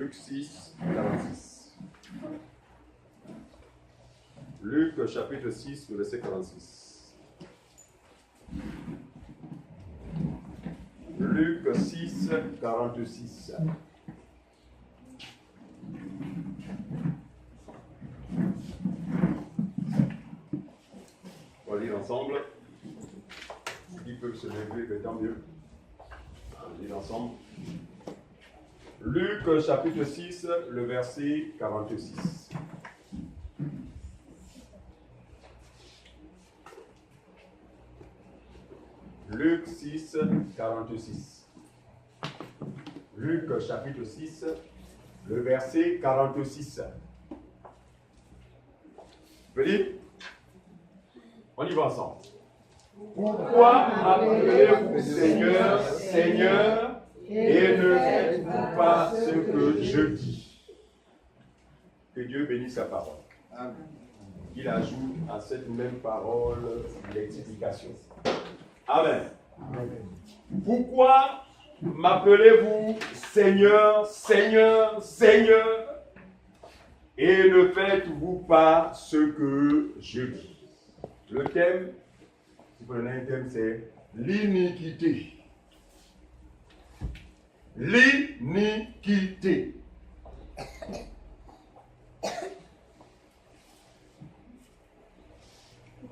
Luc 6, 46. Luc chapitre 6, le verset 46. Luc 6, 46. On va lire ensemble. Qui peuvent se lever, mais tant mieux. On va lire ensemble. Luc chapitre 6, le verset 46. Luc 6, 46. Luc chapitre 6, le verset 46. Vous lire? On y va ensemble. Pourquoi m'appelez-vous Seigneur, Seigneur, et ne faites-vous pas ce que je dis? Que Dieu bénisse sa parole. Qu'il ajoute à cette même parole l'explication. Amen. Pourquoi m'appelez-vous Seigneur, Seigneur, Seigneur, et ne faites-vous pas ce que je dis? Le thème, si vous prenez un thème, c'est l'iniquité. L'iniquité.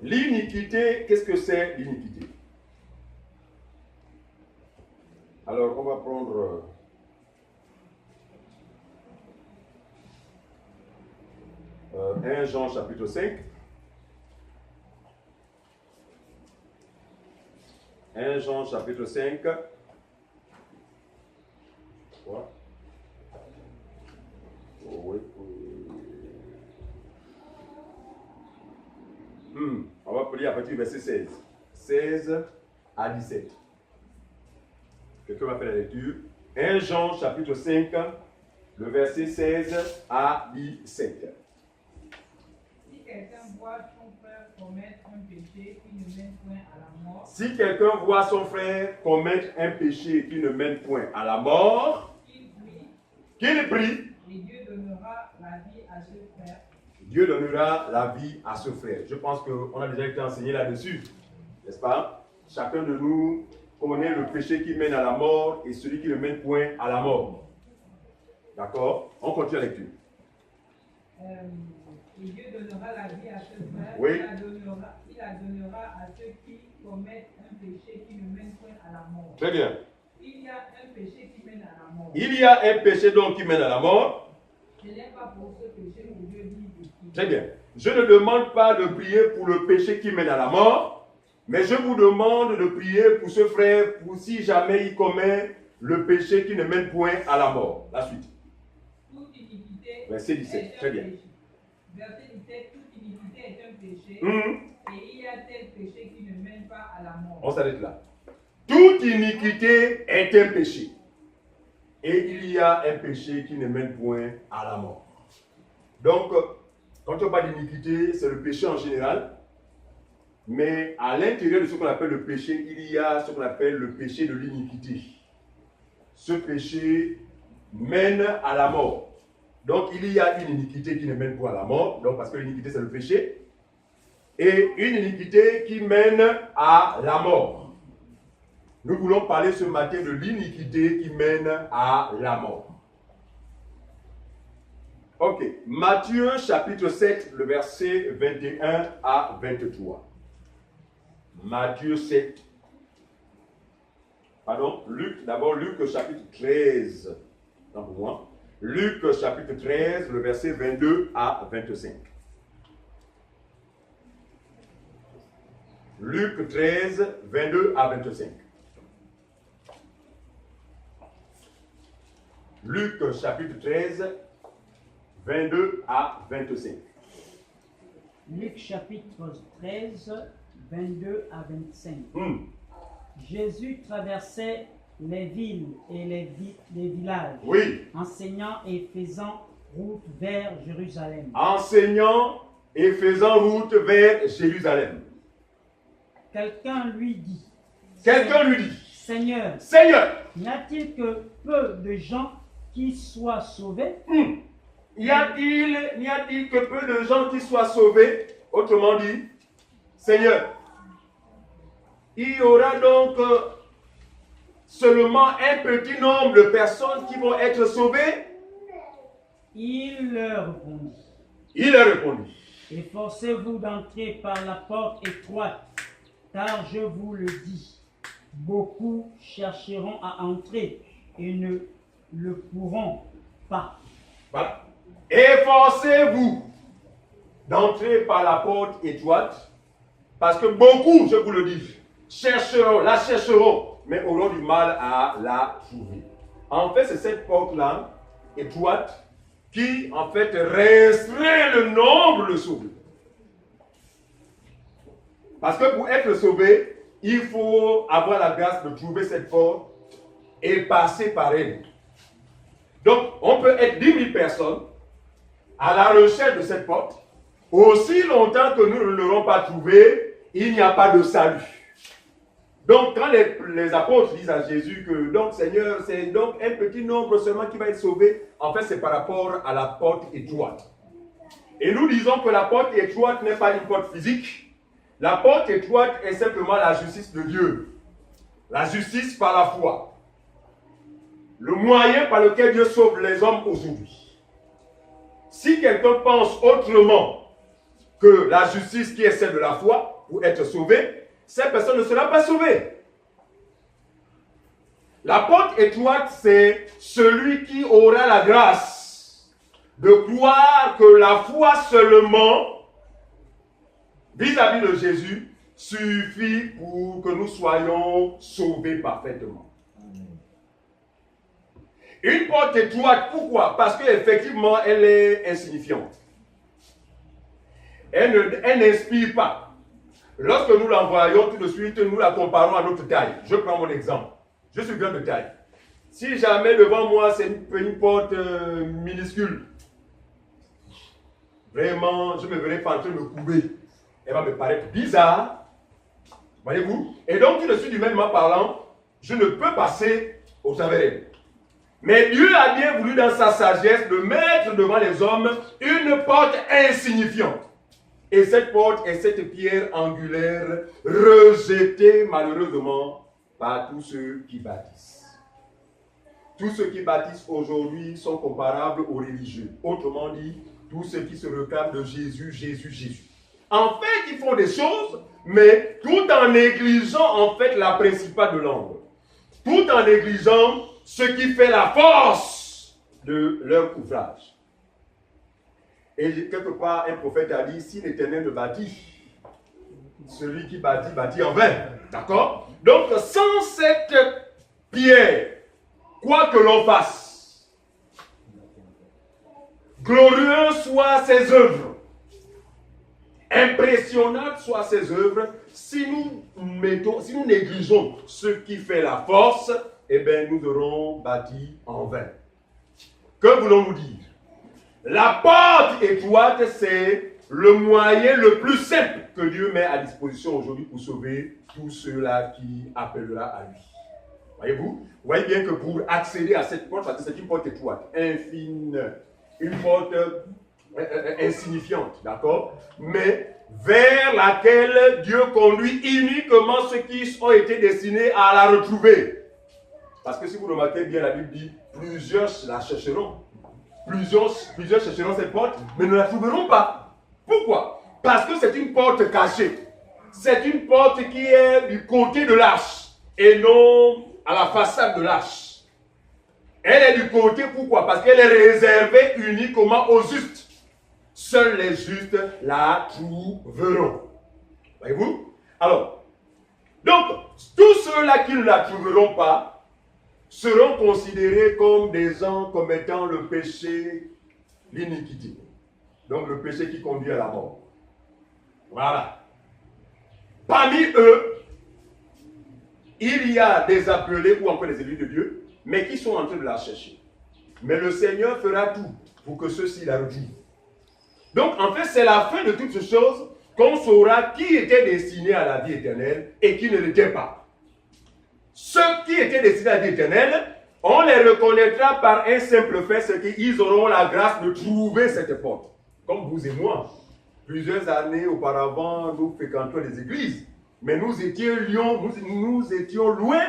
L'iniquité, qu'est-ce que c'est l'iniquité? Alors, on va prendre « 1 Jean chapitre 5 ». 1 Jean chapitre 5. Quoi? Oh, oui. On va lire à partir du verset 16. 16 à 17. Quelqu'un va faire la lecture. 1 Jean chapitre 5, le verset 16 à 17. Si quelqu'un voit son frère commettre un péché qui ne mène point à la mort, Si quelqu'un voit son frère commettre un péché qui ne mène point à la mort, qu'il prie, et Dieu donnera la vie à ce frère. Dieu donnera la vie à ce frère. Je pense qu'on a déjà été enseigné là-dessus, n'est-ce pas? Chacun de nous connaît le péché qui mène à la mort et celui qui ne mène point à la mort. D'accord? On continue la lecture. Et Dieu donnera la vie à ce frère. Oui. Il la donnera à ceux qui commettent un péché qui ne mène point à la mort. Très bien. Il y a un péché qui mène à la mort. Il y a un péché donc qui mène à la mort. Ce n'est pas pour ce péché que Dieu dit de qui. Très bien. Je ne demande pas de prier pour le péché qui mène à la mort, mais je vous demande de prier pour ce frère, pour si jamais il commet le péché qui ne mène point à la mort. La suite. Toute iniquité Verset 17. est un Très bien. péché. Verset 17. Toute iniquité est un péché. Et il y a tel péché qui ne mène pas à la mort. On s'arrête là. Toute iniquité est un péché. Et il y a un péché qui ne mène point à la mort. Donc, quand on parle d'iniquité, c'est le péché en général. Mais à l'intérieur de ce qu'on appelle le péché, il y a ce qu'on appelle le péché de l'iniquité. Ce péché mène à la mort. Donc, il y a une iniquité qui ne mène pas à la mort. Donc, parce que l'iniquité, c'est le péché. Et une iniquité qui mène à la mort. Nous voulons parler ce matin de l'iniquité qui mène à la mort. Ok. Matthieu chapitre 7, le verset 21 à 23. Matthieu 7. Pardon, Luc, d'abord Luc chapitre 13. Non, pour moi. Luc chapitre 13, le verset 22 à 25. Luc 13, 22 à 25. Luc chapitre 13, 22 à 25. Luc chapitre 13, 22 à 25. Jésus traversait les villes et les villages, Oui. enseignant et faisant route vers Jérusalem. Enseignant et faisant route vers Jérusalem. Quelqu'un lui dit, Quelqu'un lui dit, Seigneur, Seigneur, n'y a-t-il que peu de gens qui soient sauvés? Y a-t-il que peu de gens qui soient sauvés? Autrement dit, Seigneur, il y aura donc seulement un petit nombre de personnes qui vont être sauvées? Il leur répondit. Il leur répondit. Efforcez-vous d'entrer par la porte étroite, car je vous le dis, beaucoup chercheront à entrer et ne le pourront pas. Voilà. Efforcez-vous d'entrer par la porte étroite, parce que beaucoup, je vous le dis, la chercheront, mais auront du mal à la trouver. En fait, c'est cette porte-là, étroite, qui en fait restreint le nombre de sauvés. Parce que pour être sauvé, il faut avoir la grâce de trouver cette porte et passer par elle. Donc, on peut être 10 000 personnes à la recherche de cette porte. Aussi longtemps que nous ne l'aurons pas trouvée, il n'y a pas de salut. Donc, quand les apôtres disent à Jésus que, donc, Seigneur, c'est donc un petit nombre seulement qui va être sauvé, en fait, c'est par rapport à la porte étroite. Et nous disons que la porte étroite n'est pas une porte physique. La porte étroite est simplement la justice de Dieu. La justice par la foi. Le moyen par lequel Dieu sauve les hommes aujourd'hui. Si quelqu'un pense autrement que la justice qui est celle de la foi pour être sauvé, cette personne ne sera pas sauvée. La porte étroite, c'est celui qui aura la grâce de croire que la foi seulement vis-à-vis de Jésus suffit pour que nous soyons sauvés parfaitement. Une porte étroite, pourquoi? Parce qu'effectivement, elle est insignifiante. Elle n'inspire pas. Lorsque nous l'envoyons, tout de suite, nous la comparons à notre taille. Je prends mon exemple. Je suis grand de taille. Si jamais devant moi, c'est une porte minuscule, vraiment, je me verrai pas en train de me couper. Elle va me paraître bizarre. Voyez-vous? Et donc, tout de suite, humainement parlant, je ne peux passer au travers d'elle. Mais Dieu a bien voulu, dans sa sagesse, de mettre devant les hommes une porte insignifiante. Et cette porte est cette pierre angulaire rejetée malheureusement par tous ceux qui bâtissent. Tous ceux qui bâtissent aujourd'hui sont comparables aux religieux. Autrement dit, tous ceux qui se réclament de Jésus, Jésus, Jésus. En fait, ils font des choses, mais tout en négligeant en fait la principale de l'ombre. Tout en négligeant ce qui fait la force de leur ouvrage. Et quelque part, un prophète a dit, si l'Éternel ne bâtit, celui qui bâtit, bâtit en vain. D'accord? Donc, sans cette pierre, quoi que l'on fasse, glorieux soient ses œuvres, impressionnantes soient ses œuvres, si nous négligeons ce qui fait la force, eh bien, nous aurons bâti en vain. Que voulons-nous dire? La porte étroite, c'est le moyen le plus simple que Dieu met à disposition aujourd'hui pour sauver tous ceux-là qui appellera à lui. Voyez-vous? Vous voyez bien que pour accéder à cette porte, parce que c'est une porte étroite, infine, une porte insignifiante, d'accord? Mais vers laquelle Dieu conduit uniquement ceux qui ont été destinés à la retrouver. Parce que si vous remarquez bien, la Bible dit, plusieurs la chercheront. Plusieurs chercheront cette porte, mais ne la trouveront pas. Pourquoi? Parce que c'est une porte cachée. C'est une porte qui est du côté de l'arche et non à la façade de l'arche. Elle est du côté, pourquoi? Parce qu'elle est réservée uniquement aux justes. Seuls les justes la trouveront. Voyez-vous? Alors, donc, tous ceux-là qui ne la trouveront pas seront considérés comme des gens commettant le péché, l'iniquité. Donc le péché qui conduit à la mort. Voilà. Parmi eux, il y a des appelés ou encore des élus de Dieu, mais qui sont en train de la chercher. Mais le Seigneur fera tout pour que ceux-ci la retrouvent. Donc en fait, c'est la fin de toutes ces choses qu'on saura qui était destiné à la vie éternelle et qui ne l'était pas. Ceux qui étaient destinés à la vie éternelle On les reconnaîtra par un simple fait, c'est qu'ils auront la grâce de trouver cette porte. Comme vous et moi. Plusieurs années auparavant, nous fréquentions les églises. Mais nous étions loin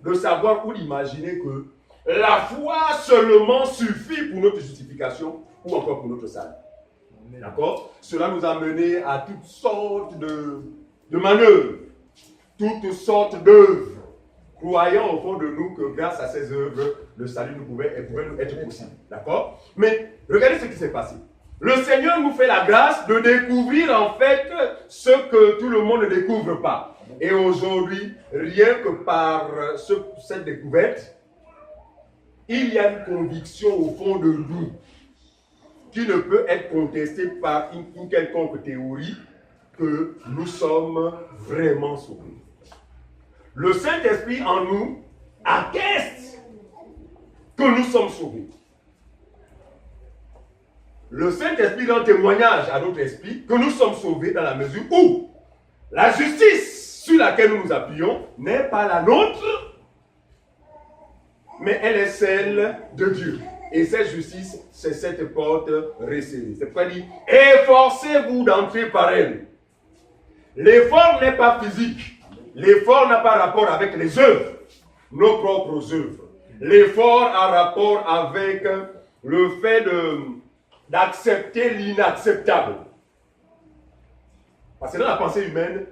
de savoir ou d'imaginer que la foi seulement suffit pour notre justification ou encore pour notre salut. D'accord? Cela nous a mené à toutes sortes de manœuvres, toutes sortes d'œuvres, croyant au fond de nous que grâce à ces œuvres, le salut pouvait nous être possible. D'accord? Mais regardez ce qui s'est passé. Le Seigneur nous fait la grâce de découvrir en fait ce que tout le monde ne découvre pas. Et aujourd'hui, rien que par cette découverte, il y a une conviction au fond de nous qui ne peut être contestée par une quelconque théorie que nous sommes vraiment sauvés. Le Saint-Esprit en nous atteste que nous sommes sauvés. Le Saint-Esprit rend témoignage à notre esprit que nous sommes sauvés dans la mesure où la justice sur laquelle nous nous appuyons n'est pas la nôtre, mais elle est celle de Dieu. Et cette justice, c'est cette porte resserrée. C'est pourquoi il dit, efforcez-vous d'entrer par elle. L'effort n'est pas physique. L'effort n'a pas rapport avec les œuvres, nos propres œuvres. L'effort a rapport avec le fait d'accepter l'inacceptable. Parce que dans la pensée humaine,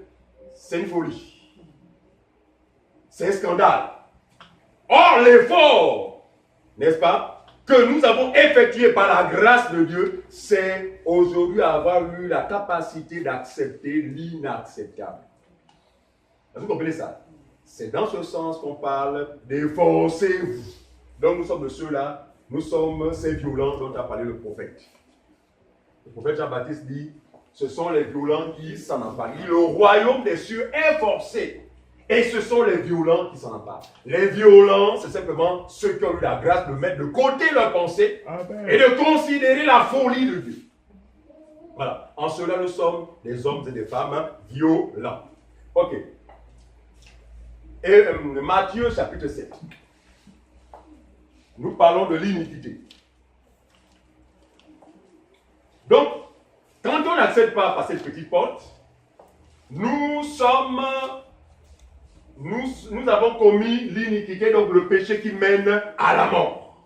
c'est une folie. C'est un scandale. Or, l'effort, n'est-ce pas, que nous avons effectué par la grâce de Dieu, c'est aujourd'hui avoir eu la capacité d'accepter l'inacceptable. Vous comprenez ça? C'est dans ce sens qu'on parle d'efforcez-vous. Donc nous sommes de ceux-là, nous sommes ces violents dont a parlé le prophète. Le prophète Jean-Baptiste dit, ce sont les violents qui s'en emparent. Le royaume des cieux est forcé. Et ce sont les violents qui s'en emparent. Les violents, c'est simplement ceux qui ont eu la grâce de mettre de côté leurs pensées et de considérer la folie de Dieu. Voilà. En cela, nous sommes des hommes et des femmes violents. Ok. Et Matthieu chapitre 7. Nous parlons de l'iniquité. Donc, quand on n'accède pas par cette petite porte, nous avons commis l'iniquité, donc le péché qui mène à la mort.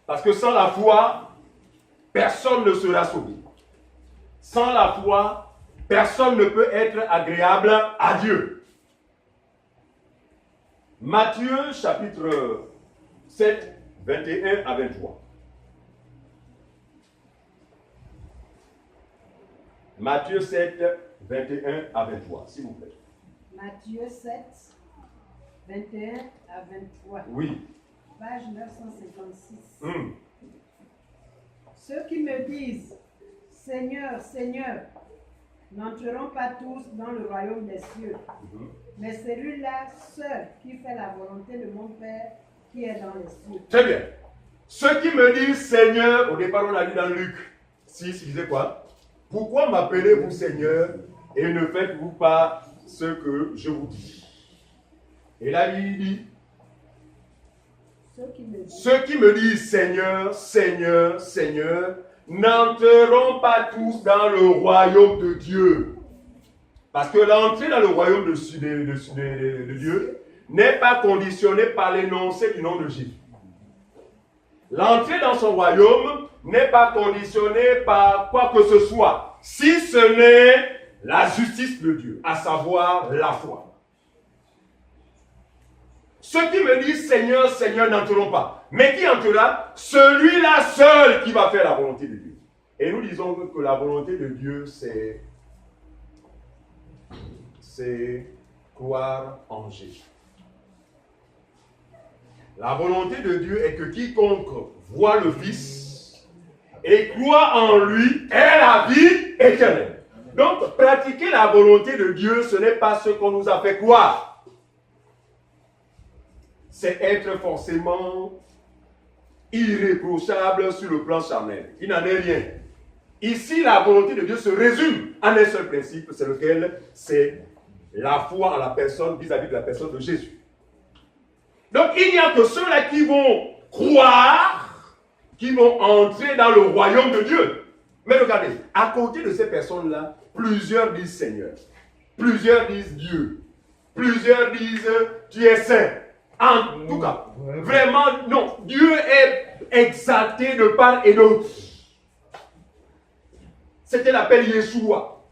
Parce que sans la foi, personne ne sera sauvé. Sans la foi, personne ne peut être agréable à Dieu. Matthieu chapitre 7, 21 à 23. Matthieu 7, 21 à 23, s'il vous plaît. Matthieu 7, 21 à 23. Oui. Page 956. Ceux qui me disent, Seigneur, Seigneur, n'entreront pas tous dans le royaume des cieux, mais celui-là seul qui fait la volonté de mon Père qui est dans les cieux. Très bien. Ceux qui me disent Seigneur, au départ on a lu dans Luc 6, il disait quoi? Pourquoi m'appelez-vous Seigneur et ne faites-vous pas ce que je vous dis? Et là il dit, ceux qui me disent Seigneur, Seigneur, Seigneur, n'entreront pas tous dans le royaume de Dieu. Parce que l'entrée dans le royaume de Dieu n'est pas conditionnée par l'énoncé du nom de Jésus. L'entrée dans son royaume n'est pas conditionnée par quoi que ce soit, si ce n'est la justice de Dieu, à savoir la foi. Ceux qui me disent Seigneur, Seigneur n'entreront pas. Mais qui entrera? Celui-là seul qui va faire la volonté de Dieu. Et nous disons que la volonté de Dieu, c'est croire en Jésus. La volonté de Dieu est que quiconque voit le Fils et croit en lui ait la vie éternelle. Donc, pratiquer la volonté de Dieu, ce n'est pas ce qu'on nous a fait croire. C'est être forcément irréprochable sur le plan charnel. Il n'en est rien. Ici, la volonté de Dieu se résume en un seul principe, c'est lequel? C'est la foi en la personne vis-à-vis de la personne de Jésus. Donc il n'y a que ceux-là qui vont croire, qui vont entrer dans le royaume de Dieu. Mais regardez, à côté de ces personnes-là, plusieurs disent Seigneur, plusieurs disent Dieu, plusieurs disent tu es saint. En tout cas, vraiment, non, Dieu est exalté de part et d'autre. C'était l'appel Yeshua.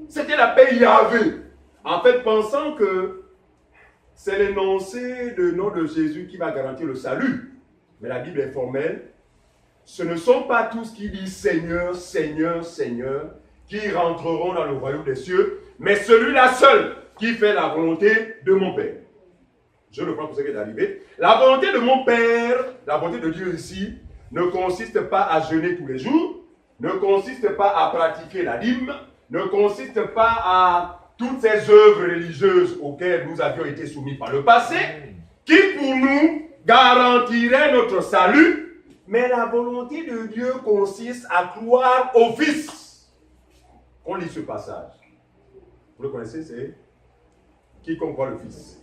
C'était l'appel Yahvé. En fait, pensant que c'est l'énoncé du nom de Jésus qui va garantir le salut. Mais la Bible est formelle. Ce ne sont pas tous qui disent Seigneur, Seigneur, Seigneur, qui rentreront dans le royaume des cieux, mais celui-là seul qui fait la volonté de mon Père. Je le prends pour ce qui est arrivé. La volonté de mon Père, la volonté de Dieu ici, ne consiste pas à jeûner tous les jours, ne consiste pas à pratiquer la dîme, ne consiste pas à toutes ces œuvres religieuses auxquelles nous avions été soumis par le passé, qui pour nous garantiraient notre salut. Mais la volonté de Dieu consiste à croire au Fils. On lit ce passage. Vous le connaissez, c'est quiconque croit le Fils.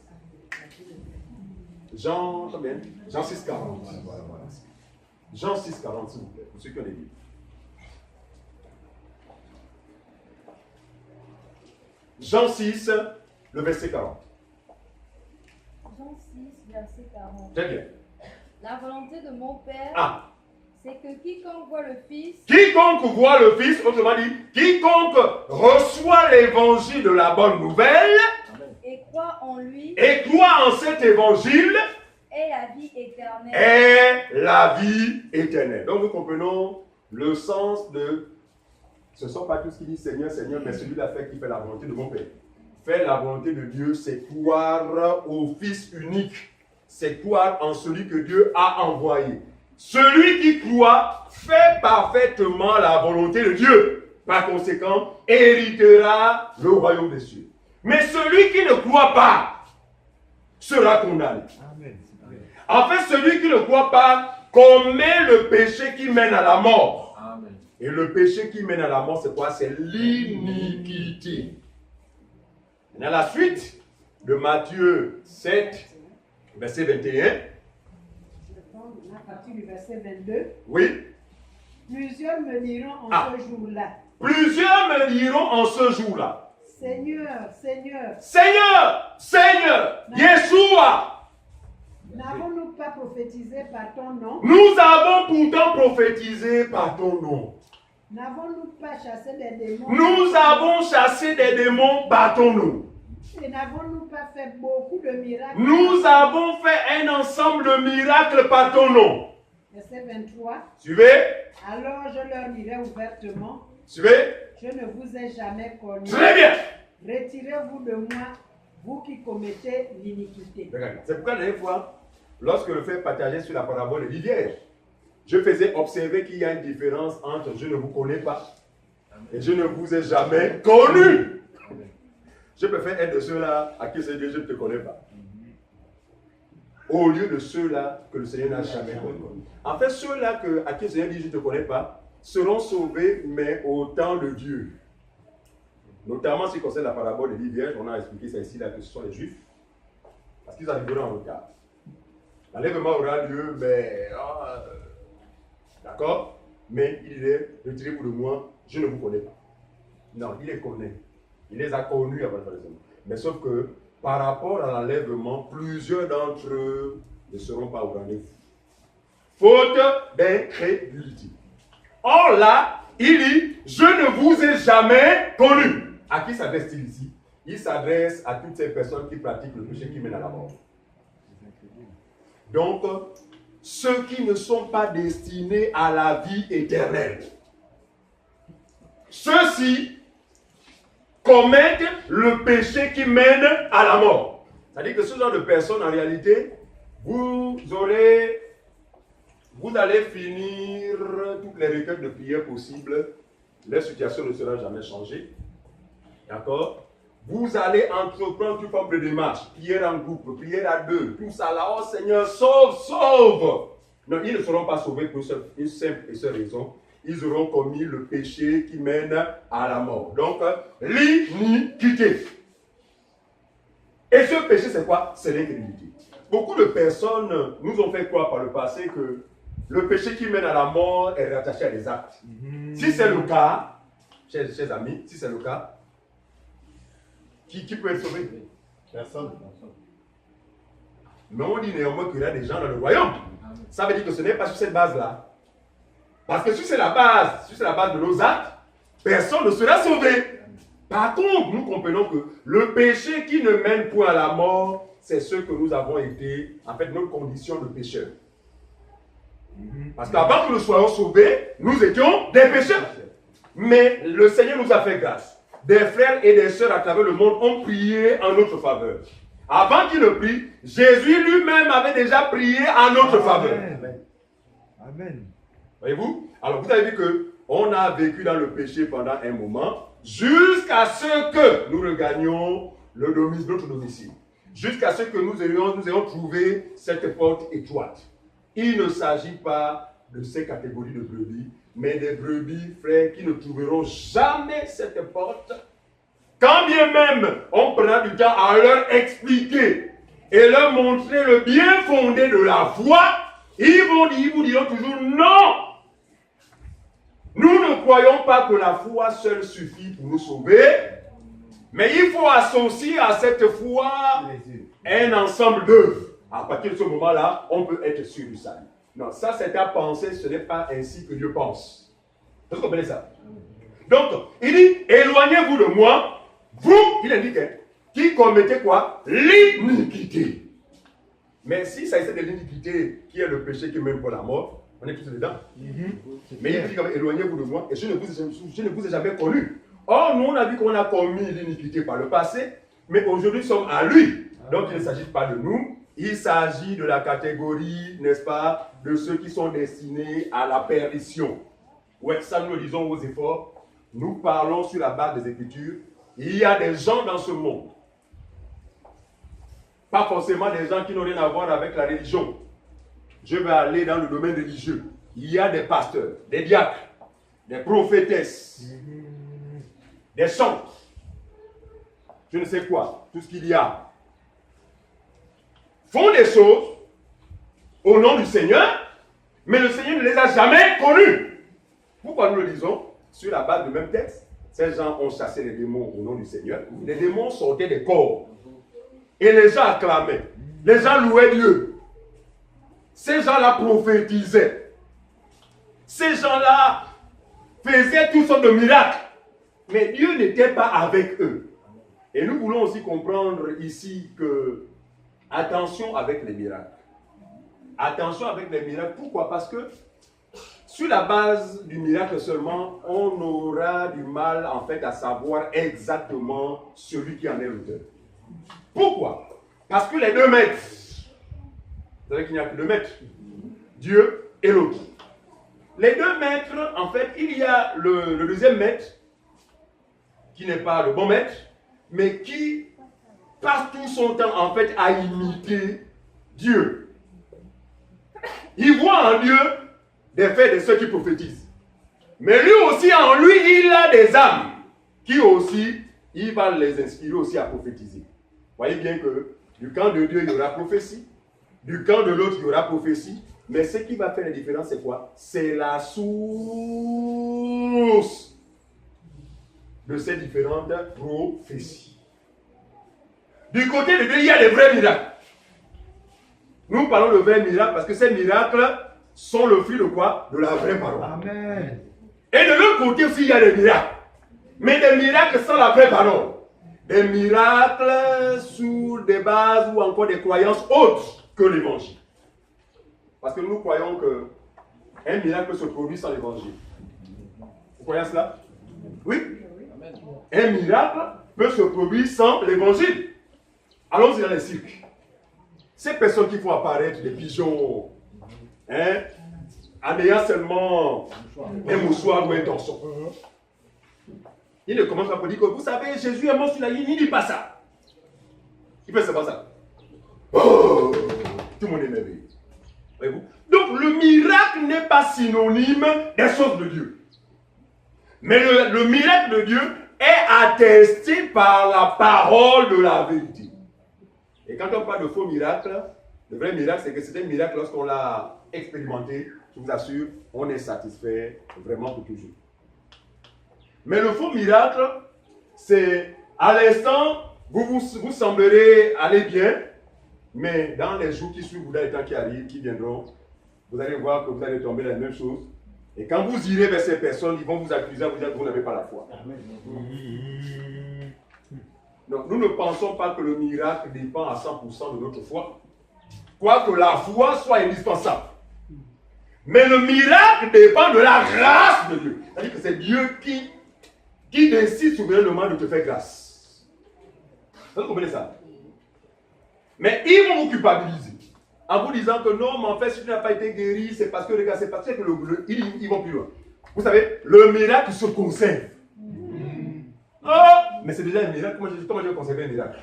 Jean 6, 40. Voilà. Jean 6, 40, s'il vous plaît, pour ceux qui ont les livres. Jean 6, le verset 40. Jean 6, verset 40. Très bien. La volonté de mon Père, c'est que quiconque voit le Fils, quiconque voit le Fils, autrement dit, quiconque reçoit l'évangile de la bonne nouvelle et croit en lui, et croit en cet évangile, est la vie éternelle. est la vie éternelle. Donc nous comprenons le sens de... Ce ne sont pas tous qui disent Seigneur, Seigneur, mais celui-là qui fait la volonté de mon Père. Faire la volonté de Dieu, c'est croire au Fils unique. C'est croire en celui que Dieu a envoyé. Celui qui croit fait parfaitement la volonté de Dieu. Par conséquent, héritera le royaume des cieux. Mais celui qui ne croit pas sera condamné. Amen. En fait, celui qui ne croit pas commet le péché qui mène à la mort. Amen. Et le péché qui mène à la mort, c'est quoi? C'est l'iniquité. Dans la suite de Matthieu 7, verset 21. À partir du verset 22. Oui. Plusieurs me diront en ce jour-là. Plusieurs me diront en ce jour-là. Seigneur, Seigneur. Seigneur, Seigneur, Yeshua. N'avons-nous pas prophétisé par ton nom? Nous avons pourtant prophétisé par ton nom. N'avons-nous pas chassé des démons? Nous avons chassé des démons par ton nom. Et n'avons-nous pas fait beaucoup de miracles? Nous avons fait un ensemble de miracles par ton nom. Verset 23. Suivez. Alors je leur dirai ouvertement, Suivez. je ne vous ai jamais connu. Très bien. Retirez-vous de moi, vous qui commettez l'iniquité. C'est pourquoi la dernière fois, lorsque le frère partageait sur la parabole des vierges, je faisais observer qu'il y a une différence entre je ne vous connais pas et je ne vous ai jamais connu. Je préfère être de ceux-là à qui c'est Dieu, je ne te connais pas. Au lieu de ceux-là que le Seigneur n'a jamais connu. En fait, ceux-là à qui le Seigneur dit je ne te connais pas seront sauvés, mais au temps de Dieu. Notamment ce qui concerne la parabole des 10 vierges, on a expliqué ça ici, là, que ce sont les Juifs, parce qu'ils arriveront en retard. L'enlèvement aura lieu, mais... d'accord? Mais il est, retirez-vous de moi, je ne vous connais pas. Non, il les connaît. Il les a connus avant le enlèvement. Mais sauf que, par rapport à l'enlèvement, plusieurs d'entre eux ne seront pas au rendez-vous. Faute d'incrédulité. Or là, il dit, je ne vous ai jamais connu. À qui s'adresse-t-il ici? Il s'adresse à toutes ces personnes qui pratiquent le péché qui mène à la mort. Donc, ceux qui ne sont pas destinés à la vie éternelle. Ceux-ci commettent le péché qui mène à la mort. C'est-à-dire que ce genre de personnes, en réalité, vous allez finir toutes les requêtes de prière possibles. Leur situation ne sera jamais changée. D'accord? Vous allez entreprendre toute forme de démarche. Prière en groupe, prière à deux. Tout ça là, oh Seigneur, sauve, sauve. Non, ils ne seront pas sauvés pour une simple et seule raison. Ils auront commis le péché qui mène à la mort. Donc, l'iniquité. Et ce péché, c'est quoi? C'est l'incrédulité. beaucoup de personnes nous ont fait croire par le passé que le péché qui mène à la mort est rattaché à des actes. Si c'est le cas, chers amis, si c'est le cas, qui peut être sauvé? Personne. Mais on dit néanmoins qu'il y a des gens dans le royaume. Ça veut dire que ce n'est pas sur cette base-là. Parce que si c'est la base de nos actes, personne ne sera sauvé. Par contre, nous comprenons que le péché qui ne mène point à la mort, c'est ce que nous avons été, en fait, notre condition de pécheur. Parce qu'avant que nous soyons sauvés, nous étions des pécheurs. Mais le Seigneur nous a fait grâce. Des frères et des sœurs à travers le monde ont prié en notre faveur. Avant qu'il ne prie, Jésus lui-même avait déjà prié en notre faveur. Amen. Voyez-vous? Alors vous avez vu qu'on a vécu dans le péché pendant un moment, jusqu'à ce que nous regagnions notre domicile. Jusqu'à ce que nous ayons trouvé cette porte étroite. Il ne s'agit pas de ces catégories de brebis, mais des brebis, frères, qui ne trouveront jamais cette porte. Quand bien même on prendra du temps à leur expliquer et leur montrer le bien fondé de la foi, ils vous diront toujours non. Nous ne croyons pas que la foi seule suffit pour nous sauver, mais il faut associer à cette foi un ensemble d'œuvres. À partir de ce moment-là, on peut être sûr du salut. Non, ça c'est à penser, ce n'est pas ainsi que Dieu pense. Vous comprenez ça? Donc, il dit, éloignez-vous de moi, vous, il indique, qui commettez quoi? L'iniquité. Mais si ça essaie de l'iniquité, qui est le péché qui mène pour la mort, on est tous dedans. Mais il dit quand même, éloignez-vous de moi, et je ne vous ai jamais connu. Or, nous, on a vu qu'on a commis l'iniquité par le passé, mais aujourd'hui, nous sommes à lui. Donc, il ne s'agit pas de nous, il s'agit de la catégorie, n'est-ce pas, de ceux qui sont destinés à la perdition. Ouais, ça, nous le disons aux efforts. Nous parlons sur la base des Écritures. Il y a des gens dans ce monde, pas forcément des gens qui n'ont rien à voir avec la religion. Je vais aller dans le domaine religieux. Il y a des pasteurs, des diacres, des prophétesses, des chants, je ne sais quoi, tout ce qu'il y a, font des choses au nom du Seigneur, mais le Seigneur ne les a jamais connus. Pourquoi nous le disons? Sur la base du même texte, ces gens ont chassé les démons au nom du Seigneur. Les démons sortaient des corps. Et les gens acclamaient. Les gens louaient Dieu. Ces gens-là prophétisaient. Ces gens-là faisaient toutes sortes de miracles. Mais Dieu n'était pas avec eux. Et nous voulons aussi comprendre ici que attention avec les miracles. Attention avec les miracles. Pourquoi? Parce que sur la base du miracle seulement, on aura du mal en fait à savoir exactement celui qui en est l'auteur. Pourquoi? Parce que les deux maîtres, vous savez qu'il n'y a que deux maîtres, Dieu et l'autre. Les deux maîtres, en fait, il y a le deuxième maître, qui n'est pas le bon maître, mais qui passe tout son temps en fait à imiter Dieu. Il voit en Dieu des faits de ceux qui prophétisent. Mais lui aussi, en lui, il a des âmes qui aussi, il va les inspirer aussi à prophétiser. Voyez bien que du camp de Dieu, il y aura prophétie. Du camp de l'autre, il y aura prophétie. Mais ce qui va faire la différence, c'est quoi? C'est la source de ces différentes prophéties. Du côté de Dieu, il y a des vrais miracles. Nous parlons de vrais miracles parce que ces miracles sont le fruit de quoi? De la vraie parole. Amen. Et de l'autre côté aussi, il y a des miracles. Mais des miracles sans la vraie parole. Des miracles sur des bases ou encore des croyances autres que l'évangile. Parce que nous croyons qu'un miracle se produit sans l'évangile. Vous croyez cela? Oui. Un miracle peut se produire sans l'évangile. Allons-y dans les cirques. Ces personnes qui font apparaître des pigeons, en ayant seulement un mouchoir ou un torson. Il ne commence pas à dire que vous savez, Jésus est mort sur la ligne, il ne dit pas ça. Il fait seulement ça. Oh, tout le monde est merveilleux. Voyez-vous? Donc le miracle n'est pas synonyme des choses de Dieu. Mais le miracle de Dieu est attesté par la parole de la vérité. Et quand on parle de faux miracles, Le vrai miracle, c'est que c'est un miracle lorsqu'on l'a expérimenté, je vous assure, on est satisfait vraiment pour toujours. Mais le faux miracle, c'est à l'instant, vous semblerez aller bien, mais dans les jours qui suivent, dans les temps qui arrivent, qui viendront, vous allez voir que vous allez tomber dans la même chose. Et quand vous irez vers ces personnes, ils vont vous accuser, vous dire que vous n'avez pas la foi. Donc nous ne pensons pas que le miracle dépend à 100% de notre foi. Quoique la foi soit indispensable. Mais le miracle dépend de la grâce de Dieu. C'est-à-dire que c'est Dieu qui décide souverainement de te faire grâce. Vous comprenez ça? Mais ils vont vous culpabiliser en vous disant que non, mais en fait, si tu n'as pas été guéri, c'est parce que, les gars, c'est parce que ils vont plus loin. Vous savez, le miracle se conserve. Oh, mais c'est déjà un miracle. Comment je vais conserver un miracle?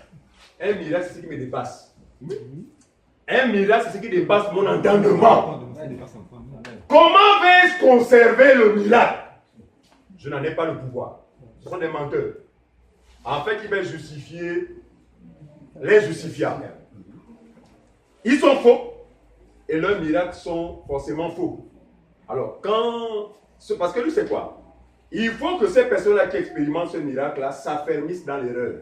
Un miracle, c'est ce qui me dépasse. Un miracle, c'est ce qui dépasse mon entendement. Comment vais-je conserver le miracle? Je n'en ai pas le pouvoir. Ce sont des menteurs. En fait, ils veulent justifier les justifiables. Ils sont faux et leurs miracles sont forcément faux. Alors, parce que lui, c'est quoi? Il faut que ces personnes-là qui expérimentent ce miracle-là s'affermissent dans l'erreur.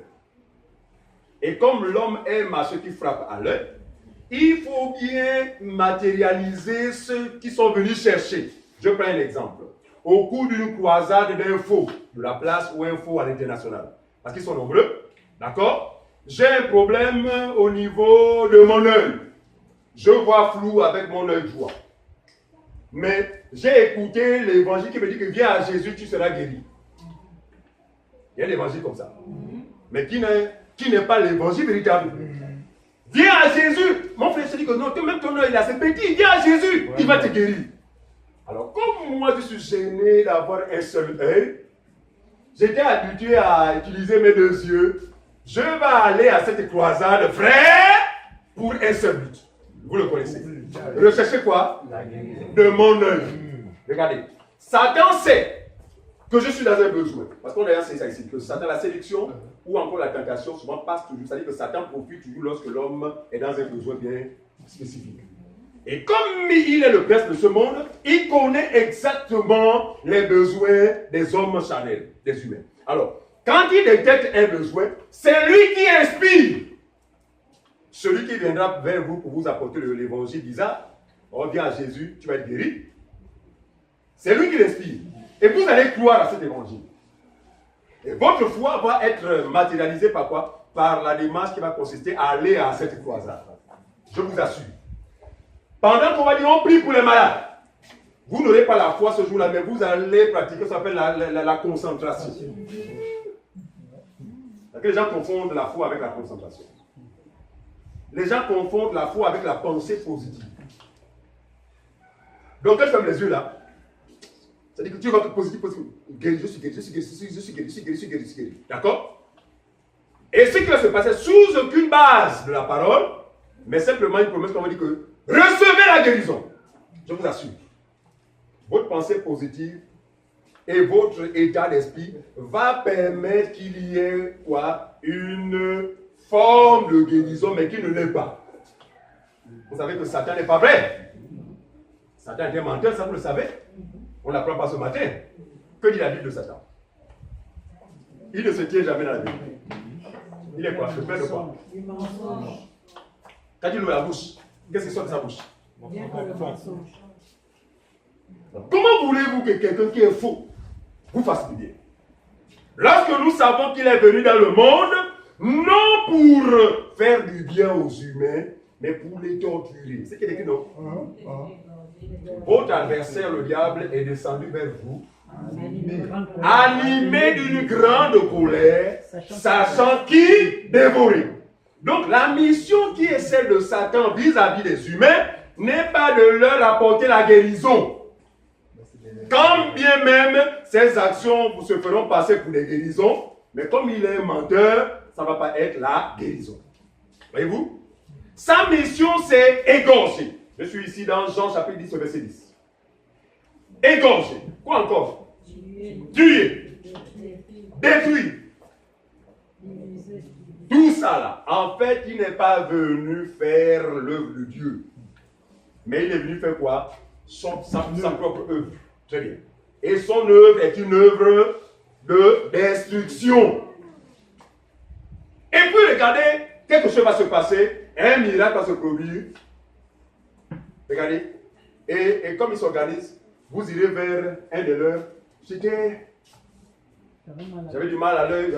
Et comme l'homme aime à ceux qui frappent à l'œil, il faut bien matérialiser ceux qui sont venus chercher. Je prends un exemple. Au cours d'une croisade d'infos, de la place ou info à l'international, parce qu'ils sont nombreux, d'accord? J'ai un problème au niveau de mon œil. Je vois flou avec mon œil droit. Mais j'ai écouté l'évangile qui me dit que viens à Jésus, tu seras guéri. Il y a l'évangile comme ça. Mais qui n'est pas l'évangile véritable. Viens à Jésus. Mon frère se dit que non, même ton œil là, c'est petit. Viens à Jésus, il va te guérir. Alors, comme moi je suis gêné d'avoir un seul œil, j'étais habitué à utiliser mes deux yeux. Je vais aller à cette croisade, frère, pour un seul but. Vous le connaissez. Recherchez quoi? De mon œil. Regardez. Satan sait que je suis dans un besoin. Parce qu'on a essayé ça ici. Que Satan, la sélection ou encore la tentation souvent passe toujours. C'est-à-dire que Satan profite toujours lorsque l'homme est dans un besoin bien spécifique. Et comme il est le prince de ce monde, il connaît exactement les besoins des hommes charnels, des humains. Alors, quand il détecte un besoin, c'est lui qui inspire. Celui qui viendra vers vous pour vous apporter l'évangile bizarre, on vient à Jésus, tu vas être guéri. C'est lui qui l'inspire. Et vous allez croire à cet évangile. Et votre foi va être matérialisée par quoi? Par la démarche qui va consister à aller à cette croisade. Je vous assure. Pendant qu'on va dire on prie pour les malades, vous n'aurez pas la foi ce jour-là, mais vous allez pratiquer ce qu'on appelle la concentration. Les gens confondent la foi avec la concentration. Les gens confondent la foi avec la pensée positive. Donc quand tu fermes les yeux là, c'est-à-dire que tu vas être positif, guéri, je suis guéri, je suis guéri, je suis guéri, je suis guéri, je suis guéri, je suis guéri. D'accord? Et ce qui va se passer sous aucune base de la parole, mais simplement une promesse qu'on va dire que recevez la guérison. Je vous assure. Votre pensée positive et votre état d'esprit va permettre qu'il y ait quoi? Une forme de guérison, mais qui ne l'est pas. Vous savez que Satan n'est pas vrai. Satan est un menteur, ça vous le savez. On ne l'apprend pas ce matin. Que dit la Bible de Satan? Il ne se tient jamais dans la Bible. Il est quoi? Le père de quoi? Quand il ouvre la bouche, qu'est-ce qui sort de sa bouche? Comment voulez-vous que quelqu'un qui est faux vous fasse du bien? Lorsque nous savons qu'il est venu dans le monde, non pour faire du bien aux humains, mais pour les torturer. C'est qu'il écrit non? Votre adversaire, le diable, est descendu vers vous, animé d'une grande colère, sachant qui dévorer. Donc la mission qui est celle de Satan vis-à-vis des humains n'est pas de leur apporter la guérison. Quand bien même ces actions se feront passer pour des guérisons, mais comme il est un menteur, ça ne va pas être la guérison. Voyez-vous? Sa mission, c'est égorger. Je suis ici dans Jean chapitre 10, verset 10. Égorger. Quoi encore? Tuer. Détruire. Tout ça là, en fait, il n'est pas venu faire l'œuvre de Dieu. Mais il est venu faire quoi? Sa propre œuvre. Très bien. Et son œuvre est une œuvre de destruction. Et puis regardez, quelque chose va se passer, un miracle va se produire. Regardez. Et comme ils s'organisent, vous irez vers un de leurs. J'avais du mal à l'œil,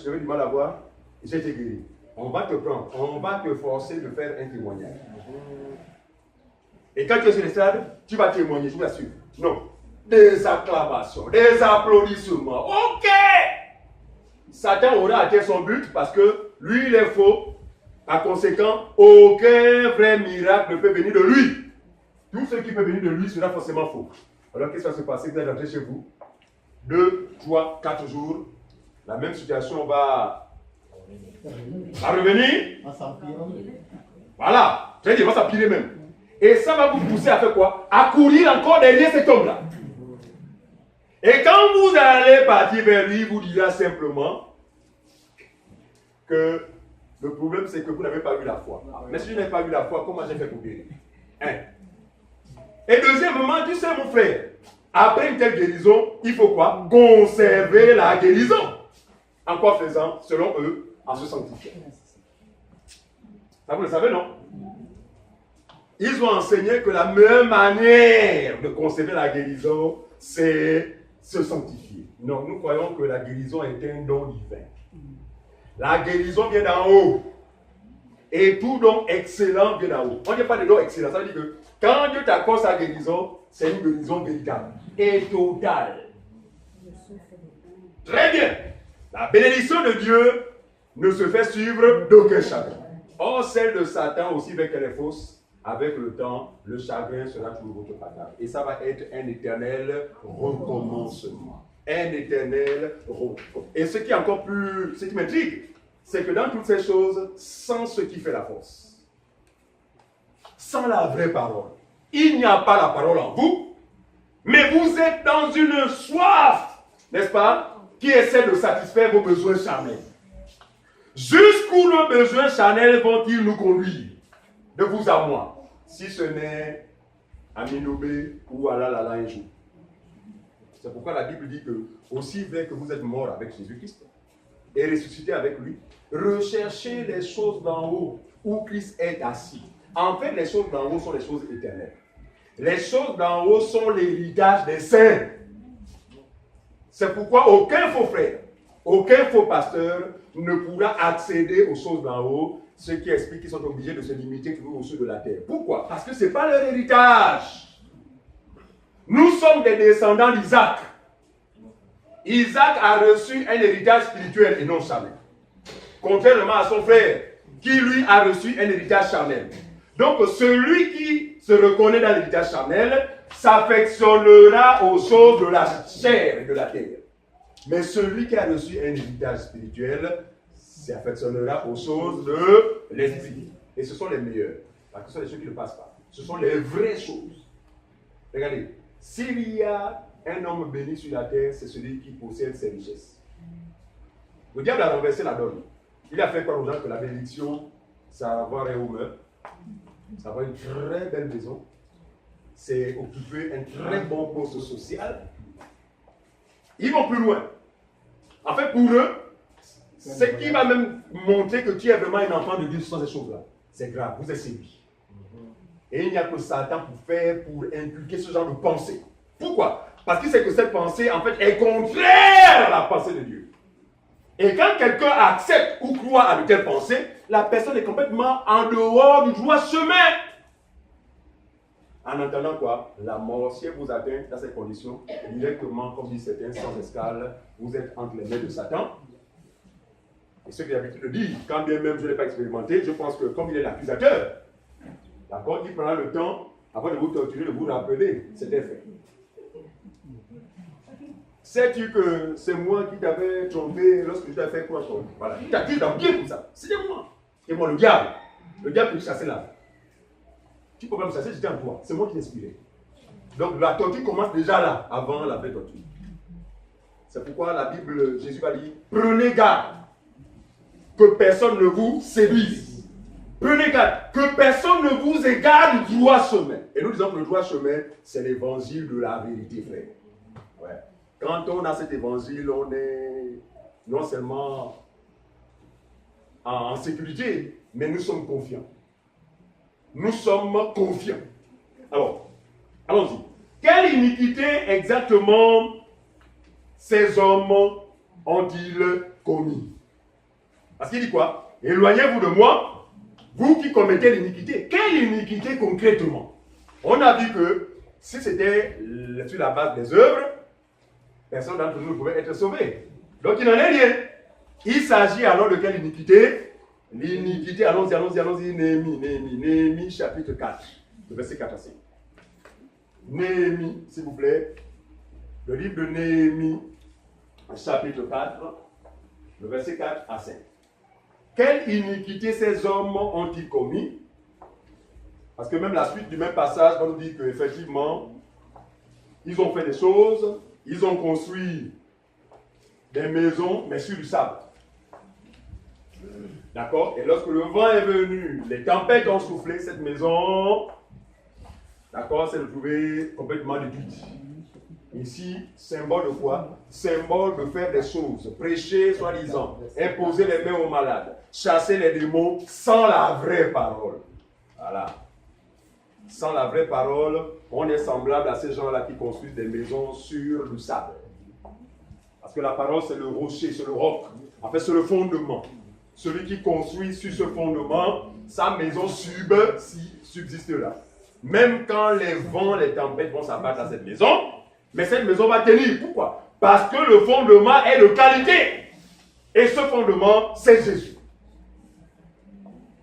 j'avais du mal à voir. J'ai été guéri. On va te prendre, on va te forcer de faire un témoignage. Et quand tu es sur le stade, tu vas témoigner, je vous l'assure. Non. Des acclamations, des applaudissements. Ok! Satan aura atteint son but parce que lui, il est faux. Par conséquent, aucun vrai miracle ne peut venir de lui. Tout ce qui peut venir de lui sera forcément faux. Alors, qu'est-ce qui va se passer? Vous allez rentrer chez vous. 2, 3, 4 jours. La même situation va revenir. Voilà. Très bien, va s'empirer même. Et ça va vous pousser à faire quoi? À courir encore derrière cet homme-là. Et quand vous allez partir vers lui, il vous dira simplement que le problème, c'est que vous n'avez pas eu la foi. Mais si je n'ai pas eu la foi, comment j'ai fait pour guérir? Et deuxièmement, tu sais mon frère, après une telle guérison, il faut quoi? Conserver la guérison. En quoi faisant? Selon eux, en se sanctifiant. Ça vous le savez, non? Ils ont enseigné que la meilleure manière de conserver la guérison, c'est se sanctifier. Non, nous croyons que la guérison est un don divin. La guérison vient d'en haut. Et tout don excellent vient d'en haut. On ne dit pas de don excellent, ça veut dire que quand Dieu t'accorde sa guérison, c'est une guérison véritable et totale. Très bien. La bénédiction de Dieu ne se fait suivre d'aucun chagrin. Or, celle de Satan, aussi bien qu'elle est fausse, avec le temps, le chagrin sera toujours votre partage. Et ça va être un éternel recommencement. Un éternel recommencement. Et ce qui est encore plus, ce qui m'intrigue, c'est que dans toutes ces choses, sans ce qui fait la force, sans la vraie parole, il n'y a pas la parole en vous, mais vous êtes dans une soif, n'est-ce pas, qui essaie de satisfaire vos besoins charnels. Jusqu'où nos besoins charnels vont-ils nous conduire? De vous à moi, si ce n'est à Minobé ou à la un jour. C'est pourquoi la Bible dit que, aussi vrai que vous êtes mort avec Jésus-Christ et ressuscité avec lui, recherchez les choses d'en haut où Christ est assis. En fait, les choses d'en haut sont les choses éternelles. Les choses d'en haut sont l'héritage des saints. C'est pourquoi aucun faux frère, aucun faux pasteur ne pourra accéder aux choses d'en haut, ce qui explique qu'ils sont obligés de se limiter toujours aux cieux de la terre. Pourquoi? Parce que ce n'est pas leur héritage. Nous sommes des descendants d'Isaac. Isaac a reçu un héritage spirituel et non charnel. Contrairement à son frère, qui lui a reçu un héritage charnel. Donc celui qui se reconnaît dans l'héritage charnel s'affectionnera aux choses de la chair et de la terre. Mais celui qui a reçu un héritage spirituel s'affectionnera aux choses de l'esprit. Et ce sont les meilleurs. Parce que ce sont les choses qui ne passent pas. Ce sont les vraies choses. Regardez, s'il y a un homme béni sur la terre, c'est celui qui possède ses richesses. Le diable a renversé la donne. Il a fait croire aux gens que la bénédiction, ça va avoir un haut meuble, ça va avoir une très belle maison, c'est occuper un très bon poste social. Ils vont plus loin. En fait, pour eux, ce qui va même montrer que tu es vraiment un enfant de Dieu, ce sont ces choses-là. C'est grave, vous êtes séduit. Et il n'y a que Satan pour inculquer ce genre de pensée. Pourquoi? Parce qu'il sait que cette pensée, en fait, est contraire à la pensée de Dieu. Et quand quelqu'un accepte ou croit à de telles pensées, la personne est complètement en dehors du droit chemin. En entendant quoi? La mort, si elle vous atteint dans ces conditions, directement, comme dit certains, sans escale, vous êtes entre les mains de Satan. Et ceux qui ont l'habitude de dire, quand bien même je ne l'ai pas expérimenté, je pense que comme il est l'accusateur, d'accord, il prendra le temps, avant de vous torturer, de vous rappeler, c'était fait. Sais-tu que c'est moi qui t'avais trompé lorsque je t'avais fait quoi? Voilà, il t'a dit dans bien tout ça. C'était moi. Et moi, le diable qui me chassait là. Tu peux pas me chasser, j'étais en toi. C'est moi qui t'inspirais. Donc la torture commence déjà là, avant la vraie torture. C'est pourquoi la Bible, Jésus va dire, prenez garde. que personne ne vous séduise. Prenez garde, que personne ne vous égare du droit chemin. Et nous disons que le droit chemin, c'est l'évangile de la vérité, frère. Ouais. Quand on a cet évangile, on est non seulement en sécurité, mais nous sommes confiants. Nous sommes confiants. Alors, allons-y. Quelle iniquité exactement ces hommes ont-ils commis? Parce qu'il dit quoi? Éloignez-vous de moi, vous qui commettez l'iniquité. Quelle iniquité concrètement? On a vu que si c'était sur la base des œuvres, personne d'entre nous ne pouvait être sauvé. Donc il n'en est rien. Il s'agit alors de quelle iniquité? L'iniquité, allons-y, Néhémie, chapitre 4, le verset 4 à 5. Néhémie, s'il vous plaît, le livre de Néhémie, chapitre 4, le verset 4 à 5. Quelle iniquité ces hommes ont-ils commis? Parce que même la suite du même passage va nous dire qu'effectivement, ils ont fait des choses, ils ont construit des maisons, mais sur du sable. D'accord? Et lorsque le vent est venu, les tempêtes ont soufflé, cette maison, d'accord, s'est retrouvée complètement détruite. Ici, symbole de quoi? Symbole de faire des choses, prêcher soi-disant, imposer les mains aux malades, chasser les démons sans la vraie parole. Voilà. Sans la vraie parole, on est semblable à ces gens-là qui construisent des maisons sur du sable. Parce que la parole, c'est le rocher, c'est le roc. En fait, c'est le fondement. Celui qui construit sur ce fondement, sa maison subsistera. Même quand les vents, les tempêtes vont s'abattre à cette maison, mais cette maison va tenir. Pourquoi? Parce que le fondement est de qualité. Et ce fondement, c'est Jésus.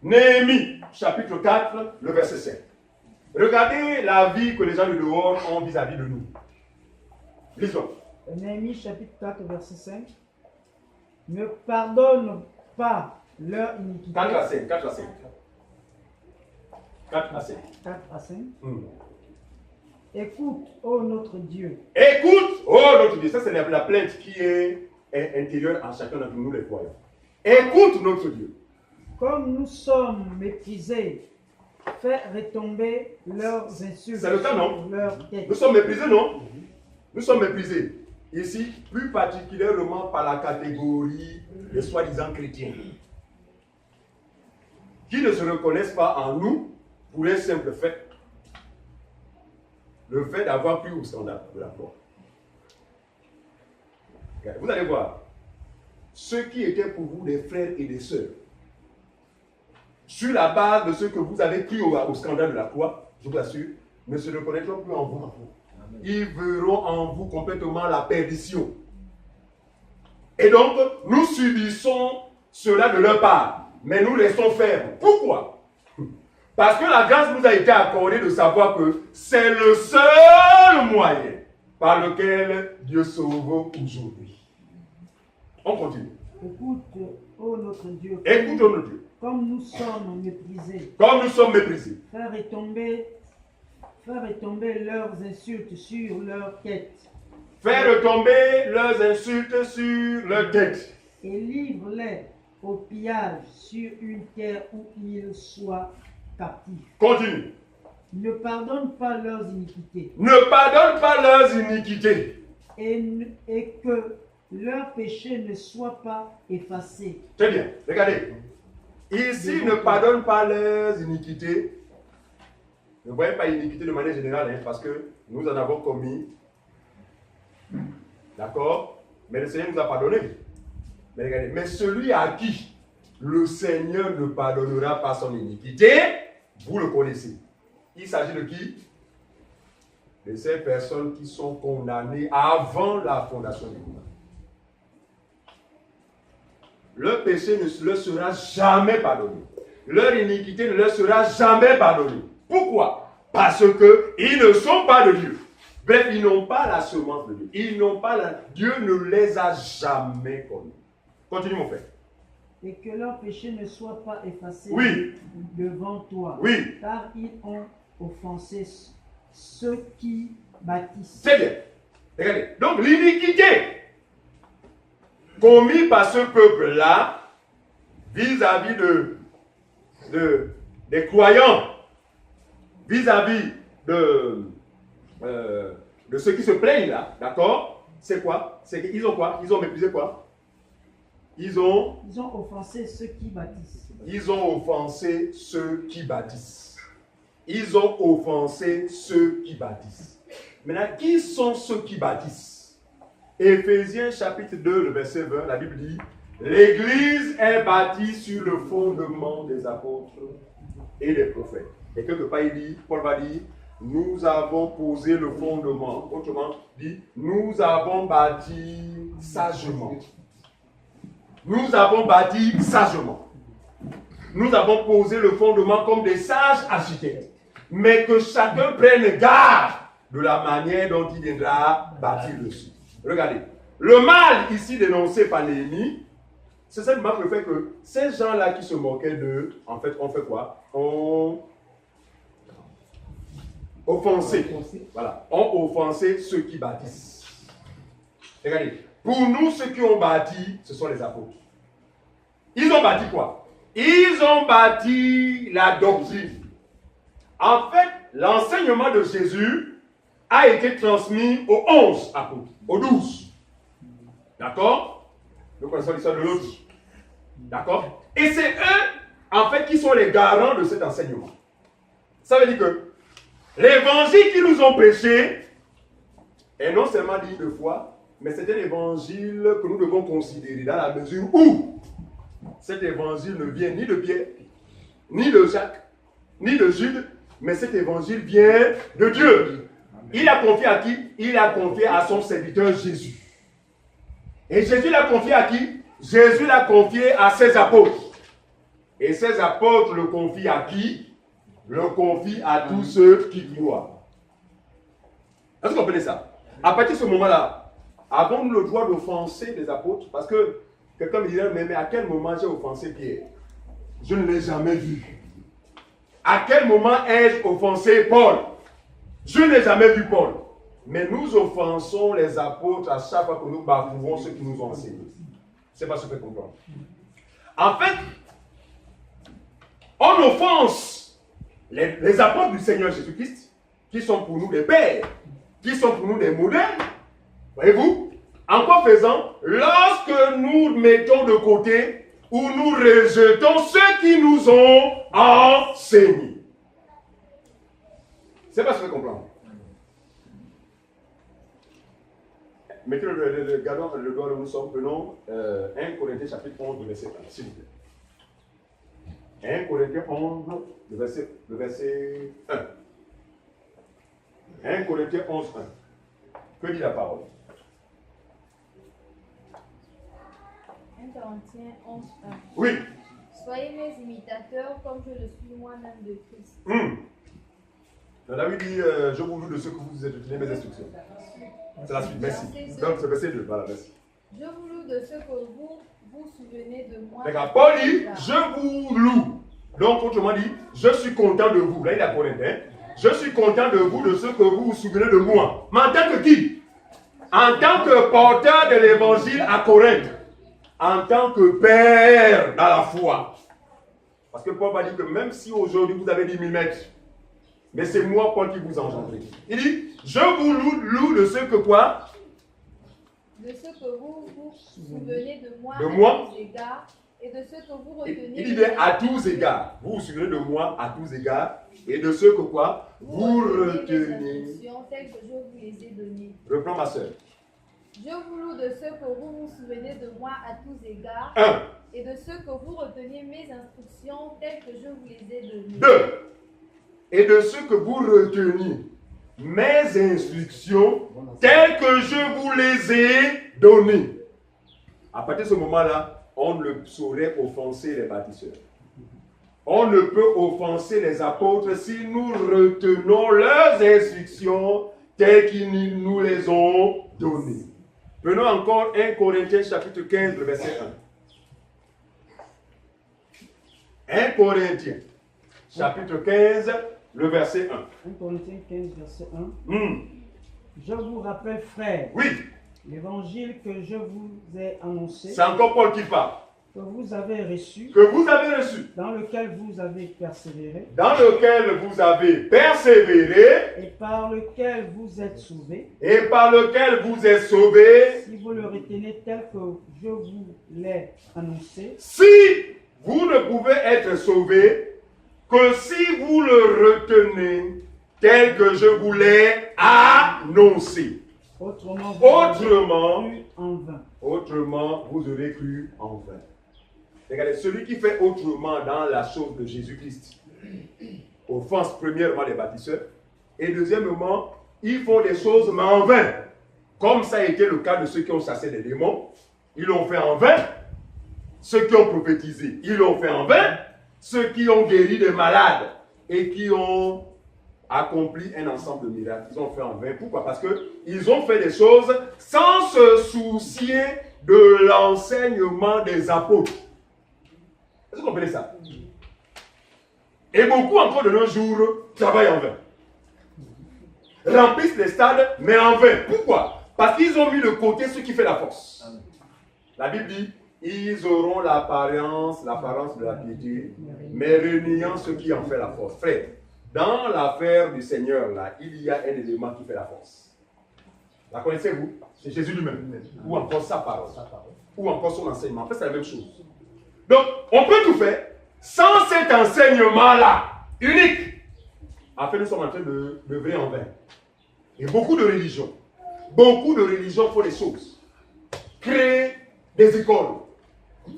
Néhémie, chapitre 4, le verset 5. Regardez la vie que les gens de dehors ont vis-à-vis de nous. Lisons. Néhémie chapitre 4, verset 5. Ne pardonne pas leur iniquité. 4 à 5, 4 à 5. 4 à 5. 4 à 5. Écoute, ô notre Dieu. Écoute, ô notre Dieu. Ça, c'est la plainte qui est intérieure à chacun d'entre nous, les croyants. Écoute notre Dieu. Comme nous sommes méprisés, fais retomber leurs insultes. C'est le cas, non? Sur leur tête. Nous sommes méprisés, non? Nous sommes méprisés. Ici, plus particulièrement par la catégorie des soi-disant chrétiens, qui ne se reconnaissent pas en nous pour un simple fait, le fait d'avoir pris au scandale de la foi. Vous allez voir, ceux qui étaient pour vous des frères et des sœurs, sur la base de ce que vous avez pris au scandale de la foi, je vous assure, ne se reconnaîtront plus en vous. Ils verront en vous complètement la perdition. Et donc, nous subissons cela de leur part, mais nous restons fermes. Pourquoi? Parce que la grâce nous a été accordée de savoir que c'est le seul moyen par lequel Dieu sauve aujourd'hui. On continue. Écoute, ô notre Dieu. Écoute, ô notre Dieu. Comme nous sommes méprisés. Comme nous sommes méprisés. Faire retomber leurs insultes sur leur tête. Faire retomber leurs insultes sur leur tête. Et livre-les au pillage sur une terre où ils soient captifs. Continue. Ne pardonne pas leurs iniquités. Ne pardonne pas leurs iniquités. Et que leurs péchés ne soient pas effacés. Très bien. Regardez. Ici, ne pardonne pas leurs iniquités. Ne voyez pas iniquité de manière générale, parce que nous en avons commis. D'accord? Mais le Seigneur nous a pardonné. Mais regardez, mais celui à qui le Seigneur ne pardonnera pas son iniquité, vous le connaissez. Il s'agit de qui? De ces personnes qui sont condamnées avant la fondation du monde. Leur péché ne leur sera jamais pardonné. Leur iniquité ne leur sera jamais pardonnée. Pourquoi? Parce qu'ils ne sont pas de Dieu. Bref, ils n'ont pas la semence de Dieu. Ils n'ont pas la... Dieu ne les a jamais connus. Continue, mon frère. Et que leurs péchés ne soient pas effacés Oui. devant toi. Oui. Car ils ont offensé ceux qui bâtissent. C'est bien. Regardez. Donc, l'iniquité commise par ce peuple-là vis-à-vis des croyants, vis-à-vis de ceux qui se plaignent là, d'accord? C'est quoi? C'est qu'ils ont quoi? Ils ont méprisé quoi? Ils ont offensé ceux qui bâtissent. Ils ont offensé ceux qui bâtissent. Ils ont offensé ceux qui bâtissent. Maintenant, qui sont ceux qui bâtissent? Éphésiens chapitre 2, le verset 20, la Bible dit: l'Église est bâtie sur le fondement des apôtres et des prophètes. Et quelque part, il dit, Paul va dire: nous avons posé le fondement. Autrement dit, nous avons bâti sagement. Nous avons bâti sagement. Nous avons posé le fondement comme des sages architectes. Mais que chacun prenne garde de la manière dont il viendra bâtir dessus. Regardez. Le mal ici dénoncé par Néhémie, c'est simplement le fait que ces gens-là qui se moquaient d'eux, en fait, ont fait quoi? Ont offensé. Voilà. Ont offensé ceux qui bâtissent. Regardez. Pour nous, ceux qui ont bâti, ce sont les apôtres. Ils ont bâti quoi? Ils ont bâti la doctrine. En fait, l'enseignement de Jésus a été transmis aux 11 apôtres, aux 12. D'accord? Nous connaissons l'histoire de l'autre. D'accord? Et c'est eux, en fait, qui sont les garants de cet enseignement. Ça veut dire que l'évangile qu'ils nous ont prêché est non seulement digne de foi, mais c'est un évangile que nous devons considérer dans la mesure où cet évangile ne vient ni de Pierre, ni de Jacques, ni de Jude, mais cet évangile vient de Dieu. Il a confié à qui? Il a confié à son serviteur Jésus. Et Jésus l'a confié à qui? Jésus l'a confié à ses apôtres. Et ses apôtres le confient à qui? Le confient à tous ceux qui croient. Est-ce que vous comprenez ça? À partir de ce moment-là, avons-nous le droit d'offenser les apôtres? Parce que quelqu'un me dirait, mais à quel moment j'ai offensé Pierre? Je ne l'ai jamais vu. À quel moment ai-je offensé Paul? Je n'ai jamais vu Paul. Mais nous offensons les apôtres à chaque fois que nous bafouons ceux qui nous ont enseigné. C'est pas ce que je comprends. En fait, on offense les apôtres du Seigneur Jésus-Christ, qui sont pour nous des pères, qui sont pour nous des modèles. Voyez-vous? En quoi faisant? Lorsque nous mettons de côté ou nous rejetons ceux qui nous ont enseignés. C'est pas ce que je comprends. Mettez gardons le doigt où nous sommes, prenons 1 Corinthiens chapitre 11, verset 1, s'il vous plaît. 1 Corinthiens 11, le verset 1. 1 Corinthiens 11, 1. Que dit la parole? 1 Corinthiens 11, 1. Oui. Soyez mes imitateurs comme je le suis moi-même de Christ. David dit, je vous loue de ce que vous étudiez mes instructions. C'est la suite, merci. Donc c'est verset 2, voilà, merci. Je vous loue de ce que vous vous souvenez de moi. D'accord, Paul dit, je vous loue. Donc autrement dit, je suis content de vous. Là il est à Corinthe, hein? Je suis content de vous, de ce que vous vous souvenez de moi. Mais en tant que qui? En tant que porteur de l'évangile à Corinthe. En tant que père dans la foi. Parce que Paul va dire que même si aujourd'hui vous avez 10 000 mètres, mais c'est moi, Paul, qui vous engendre. Il dit, je vous loue de ce que quoi? De ce que vous vous souvenez de moi, de moi? tous égards, et de ce que vous retenez. Il dit bien à tous égards. Vous vous souvenez de moi à tous égards, et de ce que quoi? Vous retenez. Telles que je vous les ai données. Reprends ma soeur. Je vous loue de ce que vous vous souvenez de moi à tous égards. 1. Et de ce que vous retenez mes instructions telles que je vous les ai données. 2. Et de ce que vous reteniez mes instructions telles que je vous les ai données. À partir de ce moment-là, on ne saurait offenser les bâtisseurs. On ne peut offenser les apôtres si nous retenons leurs instructions telles qu'ils nous les ont données. Prenons encore 1 Corinthiens chapitre 15, le verset 1. 1 Corinthiens chapitre 15, le verset 1. 1 Corinthiens 15, verset 1. Je vous rappelle, frères, Oui. l'évangile que je vous ai annoncé. C'est encore Paul qui parle. que vous avez reçu, dans lequel vous avez persévéré, persévéré, et par lequel vous êtes sauvés, si vous le retenez tel que je vous l'ai annoncé, si vous ne pouvez être sauvé que si vous le retenez tel que je vous l'ai annoncé. autrement vous avez cru en vain. Autrement, vous aurez cru en vain. Regardez, celui qui fait autrement dans la chose de Jésus-Christ offense premièrement les bâtisseurs et deuxièmement, ils font des choses mais en vain. Comme ça a été le cas de ceux qui ont chassé des démons, ils l'ont fait en vain. Ceux qui ont prophétisé, ils l'ont fait en vain. Ceux qui ont guéri des malades et qui ont accompli un ensemble de miracles, ils ont fait en vain. Pourquoi? Parce qu'ils ont fait des choses sans se soucier de l'enseignement des apôtres. Est-ce que vous comprenez ça? Et beaucoup encore de nos jours travaillent en vain. Remplissent les stades, mais en vain. Pourquoi? Parce qu'ils ont mis de côté ce qui fait la force. La Bible dit, ils auront l'apparence de la piété, mais reniant ce qui en fait la force. Frère, dans l'affaire du Seigneur, là, il y a un élément qui fait la force. La connaissez-vous? C'est Jésus lui-même. Ou encore sa parole. Ou encore son enseignement. En fait, c'est la même chose. Donc, on peut tout faire sans cet enseignement-là, unique. En fait, nous sommes en train de d'œuvrer en vain. Et beaucoup de religions font des choses. Créent des écoles.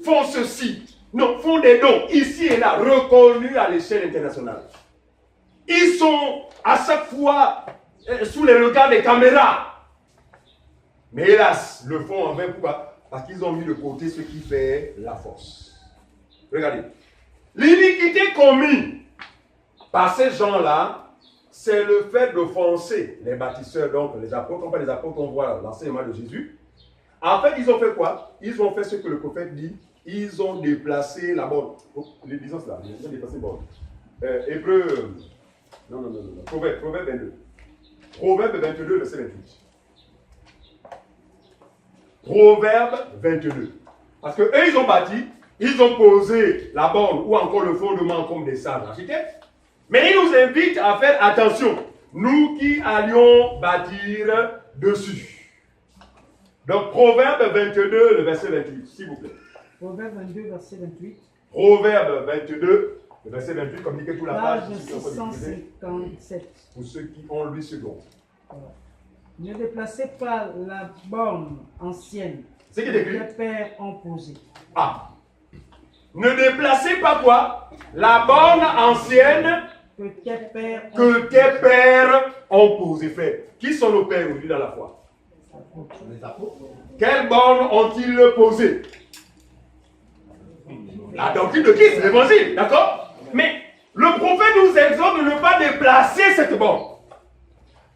Font ceci. Non, font des dons ici et là, reconnus à l'échelle internationale. Ils sont à chaque fois sous les regards des caméras. Mais hélas, le font en vain. Pourquoi? Parce qu'ils ont mis de côté ce qui fait la force. Regardez. L'iniquité commise par ces gens-là, c'est le fait d'offenser les bâtisseurs, donc les apôtres. Pas les apôtres, on voit l'enseignement de Jésus. En fait, ils ont fait quoi? Ils ont fait ce que le prophète dit. Ils ont déplacé la borne. Disons cela. Ils ont déplacé la borne. Hébreu. Non. Proverbe 22. Proverbe 22, verset 28. Proverbe 22. Parce que eux, ils ont bâti, ils ont posé la borne ou encore le fondement comme des sages architectes. Mais ils nous invitent à faire attention. Nous qui allions bâtir dessus. Donc, Proverbe 22, le verset 28, s'il vous plaît. Proverbe 22, verset 28. Proverbe 22, le verset 28, communiquez toute la page. Page 657. Pour ceux qui ont 8 secondes. Voilà. Ne déplacez pas la borne ancienne C'est qui que écrit? les pères ont posée. Ah. Ne déplacez pas quoi? La borne ancienne Que tes pères ont que tes pères ont posée. Frère, qui sont nos pères aujourd'hui dans la foi? Les apôtres. Quelle borne ont-ils posée? La doctrine de Christ, l'évangile, d'accord? Mais le prophète nous exhorte de ne pas déplacer cette borne.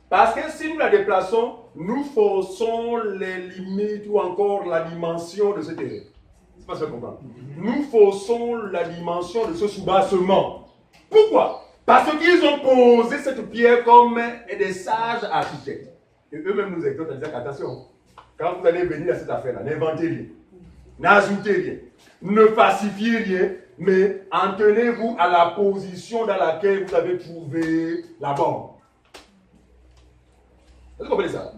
Parce que si nous la déplaçons, nous forçons les limites ou encore la dimension de ce terrain. C'est pas ça qu'on comprend. Nous forçons la dimension de ce soubassement. Pourquoi? Parce qu'ils ont posé cette pierre comme des sages architectes. Et eux-mêmes nous exhortent à dire attention, quand vous allez venir à cette affaire-là, n'inventez rien, n'ajoutez rien, ne falsifiez rien, mais en tenez-vous à la position dans laquelle vous avez trouvé la borne. Vous comprenez ça?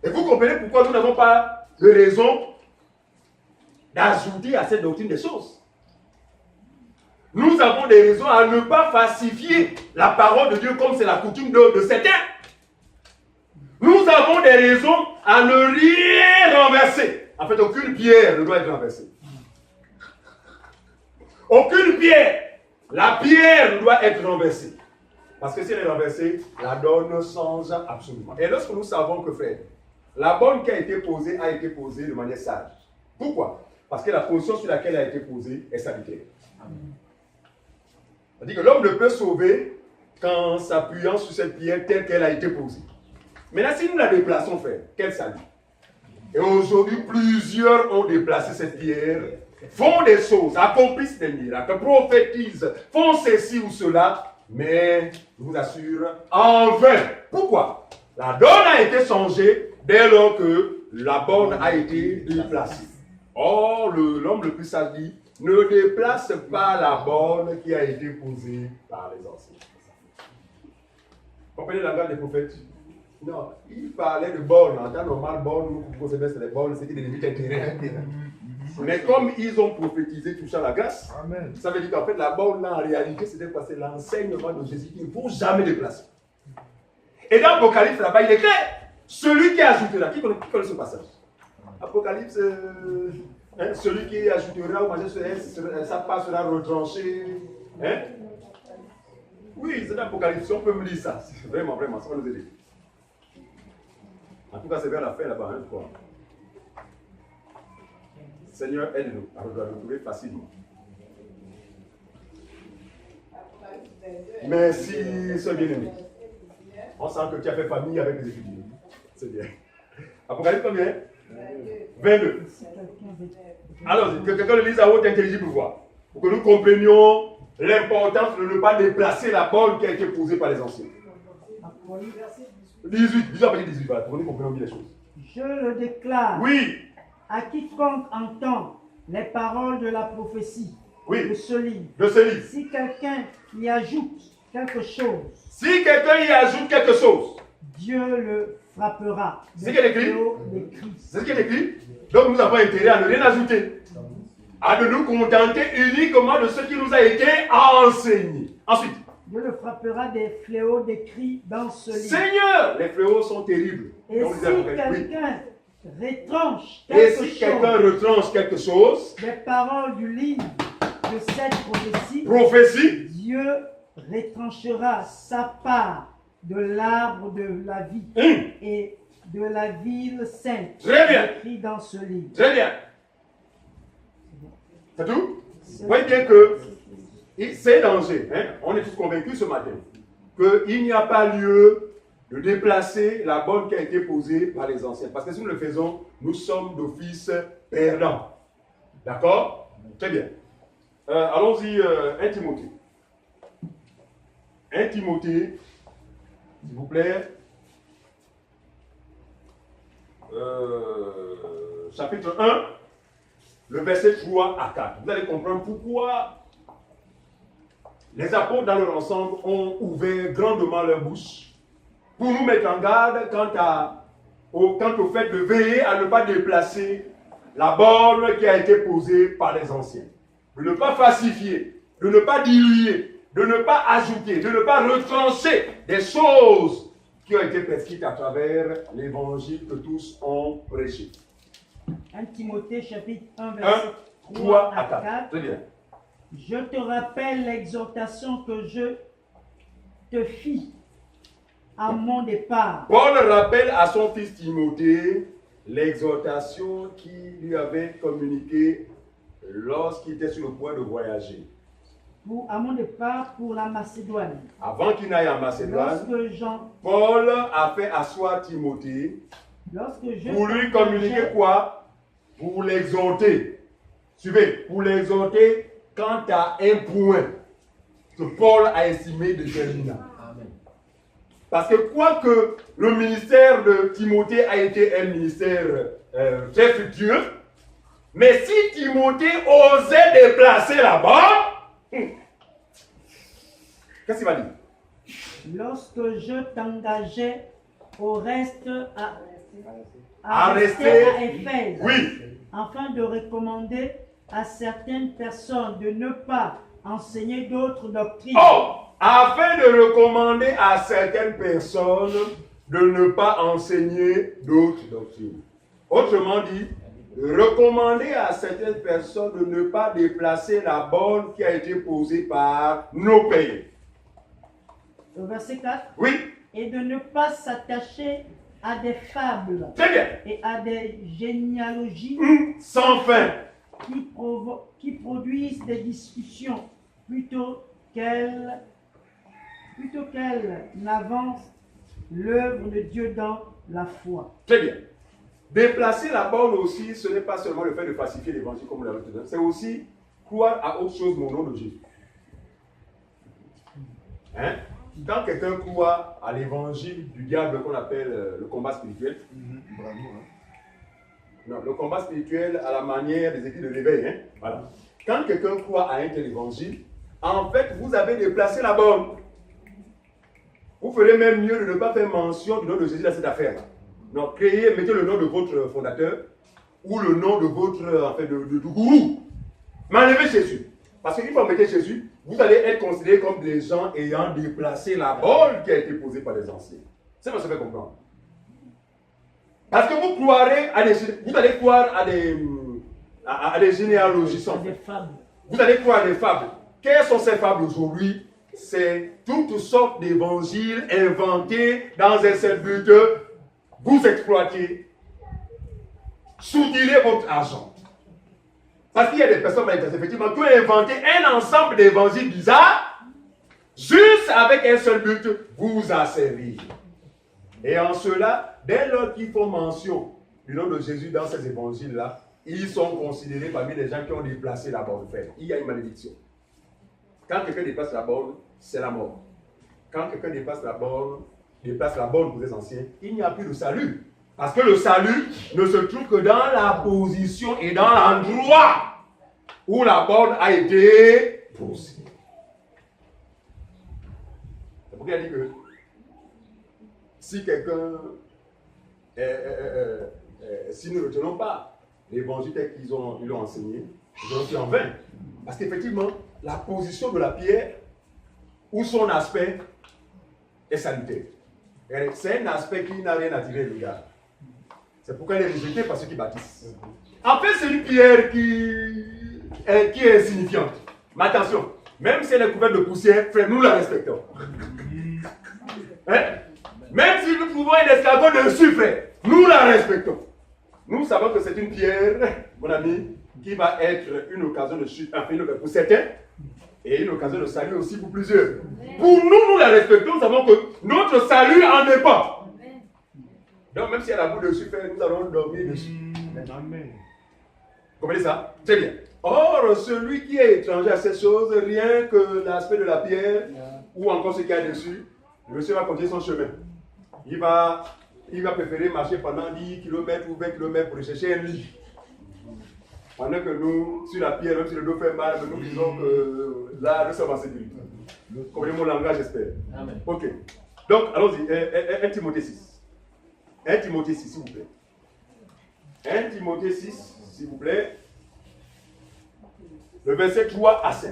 Et vous comprenez pourquoi nous n'avons pas de raison d'ajouter à cette doctrine des choses. Nous avons des raisons à ne pas falsifier la parole de Dieu comme c'est la coutume de certains. Nous avons des raisons à ne rien renverser. En fait, aucune pierre ne doit être renversée. Aucune pierre. La pierre doit être renversée. Parce que si elle est renversée, la donne change absolument. Et lorsque nous savons que, frère, la borne qui a été posée de manière sage. Pourquoi? Parce que la position sur laquelle elle a été posée est salutaire. C'est-à-dire que l'homme ne peut sauver qu'en s'appuyant sur cette pierre telle qu'elle a été posée. Maintenant, si nous la déplaçons, frère, quel salut? Et aujourd'hui, plusieurs ont déplacé cette pierre, font des choses, accomplissent des miracles, prophétisent, font ceci ou cela, mais je vous assure, en vain. Pourquoi? La donne a été changée dès lors que la borne a été déplacée. Or, l'homme le plus sage dit, ne déplace pas la borne qui a été posée par les anciens. Vous comprenez la garde des prophètes? Non, il parlait de bornes. En temps normal, bornes, nous possédons les bornes, c'était des limites intérieures. Mais comme ils ont prophétisé touchant la grâce, Amen. ça veut dire qu'en fait, la borne, là, en réalité, c'était quoi? C'est l'enseignement de Jésus qu'il ne faut jamais déplacer. Et dans l'Apocalypse, là-bas, il est clair. Celui qui ajoutera, qui connaît ce passage? Apocalypse, celui qui ajoutera au majeur, sa part sera retranchée. Hein? Oui, c'est dans l'Apocalypse, on peut me lire ça. Vraiment, vraiment, ça va nous aider. En tout cas, c'est vers la fin là-bas, hein, quoi. Seigneur, aide-nous à le retrouver facilement. Merci, ce bien-aimé. On sent que tu as fait famille avec les étudiants. C'est bien. Apocalypse combien? 22. Alors, que quelqu'un le lise à haute intelligible voix. Pour que nous comprenions l'importance de ne pas déplacer la borne qui a été posée par les anciens. 18, déjà après 18, voilà, pour que nous comprenions bien les choses. Je le déclare Oui, à quiconque entend les paroles de la prophétie oui, de ce livre. de ce livre. Si quelqu'un y ajoute quelque chose, Si quelqu'un y ajoute quelque chose, Dieu le frappera. C'est ce qu'il est écrit. de Christ. c'est ce qui est écrit. Donc nous avons intérêt à ne rien ajouter. À de nous contenter uniquement de ce qui nous a été enseigné. Ensuite, Dieu le frappera des fléaux décrits dans ce livre. Seigneur, les fléaux sont terribles. Et Donc, si nous avons compris. Oui. quelqu'un retranche Et quelque si quelqu'un chose retranche quelque chose, des paroles du livre de cette prophétie, prophétie, Dieu retranchera sa part de l'arbre de la vie et de la ville sainte Très bien. écrit dans ce livre. Très bien. C'est tout? Vous voyez bien que c'est danger. Hein? On est tous convaincus ce matin qu'il n'y a pas lieu de déplacer la borne qui a été posée par les anciens. Parce que si nous le faisons, nous sommes d'office perdants. D'accord? Très bien. Allons-y, 1 Timothée. 1 Timothée, s'il vous plaît. Chapitre 1, le verset 3 à 4. Vous allez comprendre pourquoi les apôtres dans leur ensemble ont ouvert grandement leur bouche pour nous mettre en garde quant au fait de veiller à ne pas déplacer la borne qui a été posée par les anciens. De ne pas falsifier, de ne pas diluer, de ne pas ajouter, de ne pas retrancher des choses qui ont été prescrites à travers l'évangile que tous ont prêché. 1 Timothée chapitre 1 1, verset 3 3 à à 4. 4. Très bien. Je te rappelle l'exhortation que je te fis à mon départ. Paul rappelle à son fils Timothée l'exhortation qu'il lui avait communiquée lorsqu'il était sur le point de voyager. À mon départ pour la Macédoine. Avant qu'il n'aille en Macédoine, Paul a fait asseoir Timothée pour lui communiquer quoi? Pour l'exhorter. Suivez, pour l'exhorter quant à un point que Paul a estimé déterminant. Parce que quoique le ministère de Timothée a été un ministère très fructueux, mais si Timothée osait déplacer là-bas, qu'est-ce qu'il va dire? Lorsque je t'engageais au reste à rester à Éphèse, oui, afin de recommander à certaines personnes de ne pas enseigner d'autres doctrines. Oh! Afin de recommander à certaines personnes de ne pas enseigner d'autres doctrines. Autrement dit, recommander à certaines personnes de ne pas déplacer la borne qui a été posée par nos pères. Au verset 4. Oui. Et de ne pas s'attacher à des fables. Très bien. Et à des généalogies sans fin qui produisent des discussions plutôt qu'elles n'avancent l'œuvre de Dieu dans la foi. Très bien. Déplacer la borne aussi, ce n'est pas seulement le fait de falsifier l'évangile comme nous l'avons dit, c'est aussi croire à autre chose au nom de Jésus. Hein? Quand quelqu'un croit à l'évangile du diable qu'on appelle le combat spirituel, Non, le combat spirituel à la manière des écrits de l'éveil. Hein? Voilà. Quand quelqu'un croit à un tel évangile, en fait, vous avez déplacé la borne. Vous ferez même mieux de ne pas faire mention du nom de Jésus dans cette affaire. Non, mettez le nom de votre fondateur ou le nom de votre, en fait, du gourou. Mais enlevez Jésus. Parce qu'une fois que vous mettez Jésus, vous allez être considérés comme des gens ayant déplacé la borne qui a été posée par les anciens. C'est ce que je fais comprendre. Parce que vous croirez vous allez croire à des généalogies sans Des fait. fables. Vous allez croire à des fables. Quelles sont ces fables aujourd'hui? C'est toutes sortes d'évangiles inventés dans un seul but de vous exploiter, soutirer votre argent. Parce qu'il y a des personnes effectivement qui ont inventé un ensemble d'évangiles bizarres juste avec un seul but, vous asservir. Et en cela, dès lors qu'ils font mention du nom de Jésus dans ces évangiles-là, ils sont considérés parmi les gens qui ont déplacé la borne ferme. Il y a une malédiction. Quand quelqu'un déplace la borne, c'est la mort. Quand quelqu'un déplace la borne pour les anciens, il n'y a plus de salut. Parce que le salut ne se trouve que dans la position et dans l'endroit où la borne a été posée. C'est pourquoi il dit que si quelqu'un, si nous ne retenons pas l'évangile tel qu'ils l'ont enseigné, nous allons faire en vain. Parce qu'effectivement, la position de la pierre ou son aspect est salutaire. C'est un aspect qui n'a rien à tirer du regard. C'est pourquoi elle est rejetée par ceux qui bâtissent. En fait, c'est une pierre qui est insignifiante. Mais attention, même si elle est couverte de poussière, frère, nous la respectons. Hein? Même si nous trouvons un escargot dessus, frère, nous la respectons. Nous savons que c'est une pierre, mon ami, qui va être une occasion de chute, enfin, pour certains, et une occasion de salut aussi pour plusieurs. Pour nous, nous la respectons, nous savons que notre salut en dépend. Donc, même si elle a bout dessus, frère, nous allons dormir dessus. Amen. Vous comprenez ça? Très bien. Or, celui qui est étranger à ces choses, rien que l'aspect de la pierre, ou encore ce qu'il y a dessus, le monsieur va continuer son chemin. Il va préférer marcher pendant 10 km ou 20 km pour chercher un lit. Pendant que nous, sur la pierre, même si le dos fait mal, nous disons que là, nous sommes en sécurité. Vous comprenez mon langage, j'espère. Amen. Ok. Donc, allons-y. 1 Timothée 6. 1 Timothée 6, s'il vous plaît. 1 Timothée 6, s'il vous plaît. Le verset 3 à 5.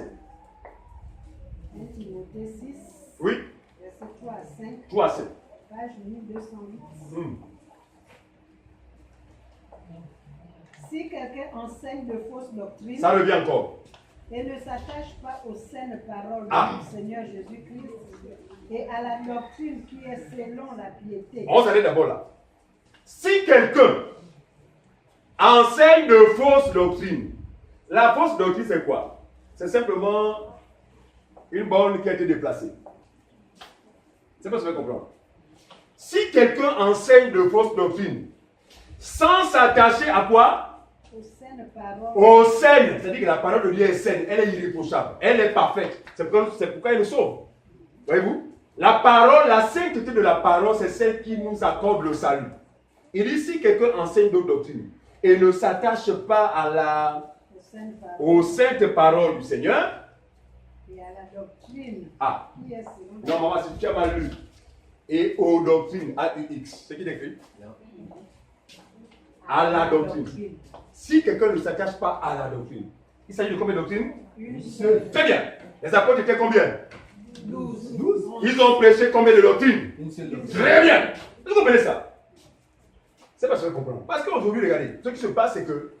1 Timothée 6, Oui, verset 3 à 5, 3 à 5. page 1208. Si quelqu'un enseigne de fausses doctrines Ça revient encore. et ne s'attache pas aux saines paroles Ah. du Seigneur Jésus-Christ et à la doctrine qui est selon la piété, On s'arrête d'abord là. Si quelqu'un enseigne de fausses doctrines, la fausse doctrine c'est quoi? C'est simplement une borne qui a été déplacée. C'est pas ce que je vais comprendre. Si quelqu'un enseigne de fausses doctrines, sans s'attacher à quoi? aux saines paroles, Aux saines. C'est-à-dire que la parole de Dieu est saine, elle est irréprochable, elle est parfaite. C'est pourquoi elle nous sauve. Voyez-vous? La parole, la sainteté de la parole, c'est celle qui nous accorde le salut. Il dit si quelqu'un enseigne d'autres doctrines et ne s'attache pas aux saintes paroles du Seigneur, et à la doctrine ah, qui est selon non, maman, si tu as mal lu, et aux doctrines, A-U-X, c'est qui t'écrit? À la doctrine. Si quelqu'un ne s'attache pas à la doctrine, il s'agit de combien de doctrines? une seule. Très bien. Les apôtres étaient combien? 12. Ils ont prêché combien de doctrines? Une seule doctrine. Très bien. Vous comprenez ça? C'est pas ce que je comprends. Parce qu'aujourd'hui, regardez, ce qui se passe, c'est que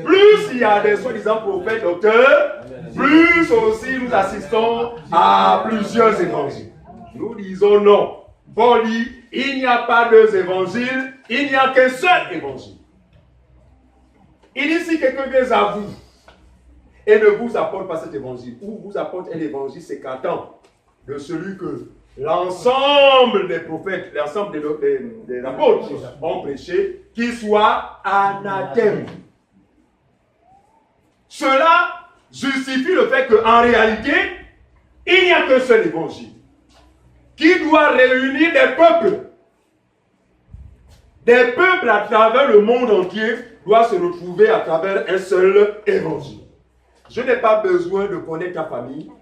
plus il y a des soi-disant prophètes, docteurs, plus aussi nous assistons à plusieurs évangiles. Nous disons non. Paul dit, il n'y a pas deux évangiles, il n'y a qu'un seul évangile. Il dit si quelqu'un vient à vous et ne vous apporte pas cet évangile, ou vous apporte un évangile s'écartant de celui que l'ensemble des prophètes, l'ensemble des apôtres ont prêché, qu'il soit anathème. Cela justifie le fait qu'en réalité, il n'y a qu'un seul évangile qui doit réunir des peuples Des peuples à travers le monde entier doivent se retrouver à travers un seul évangile. Je n'ai pas besoin de connaître ta famille,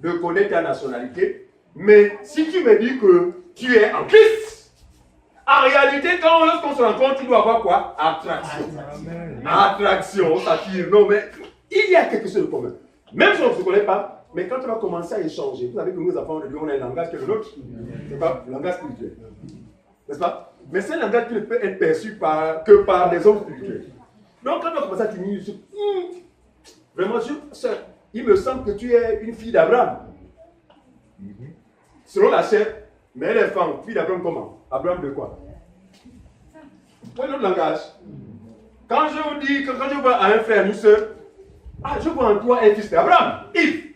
de connaître ta nationalité, mais si tu me dis que tu es en Christ, en réalité, lorsqu'on se rencontre, tu dois avoir quoi? Attraction. Attraction, on s'attire. Non, mais il y a quelque chose de commun. Même si on ne se connaît pas, mais quand on va commencer à échanger, vous savez que nous enfants de Dieu, on a un langage qui est le nôtre. C'est pas le langage spirituel. N'est-ce pas? Mais c'est un langage qui ne peut être perçu que par les hommes spirituels. Donc quand on va commencer à tenir, vraiment, il me semble que tu es une fille d'Abraham. Selon la chair, mais elle est femme, fille d'Abraham comment? Abraham de quoi? Quel autre langage? Quand je vous dis que quand je vois un frère, une soeur, je vois en toi un fils d'Abraham, Yves.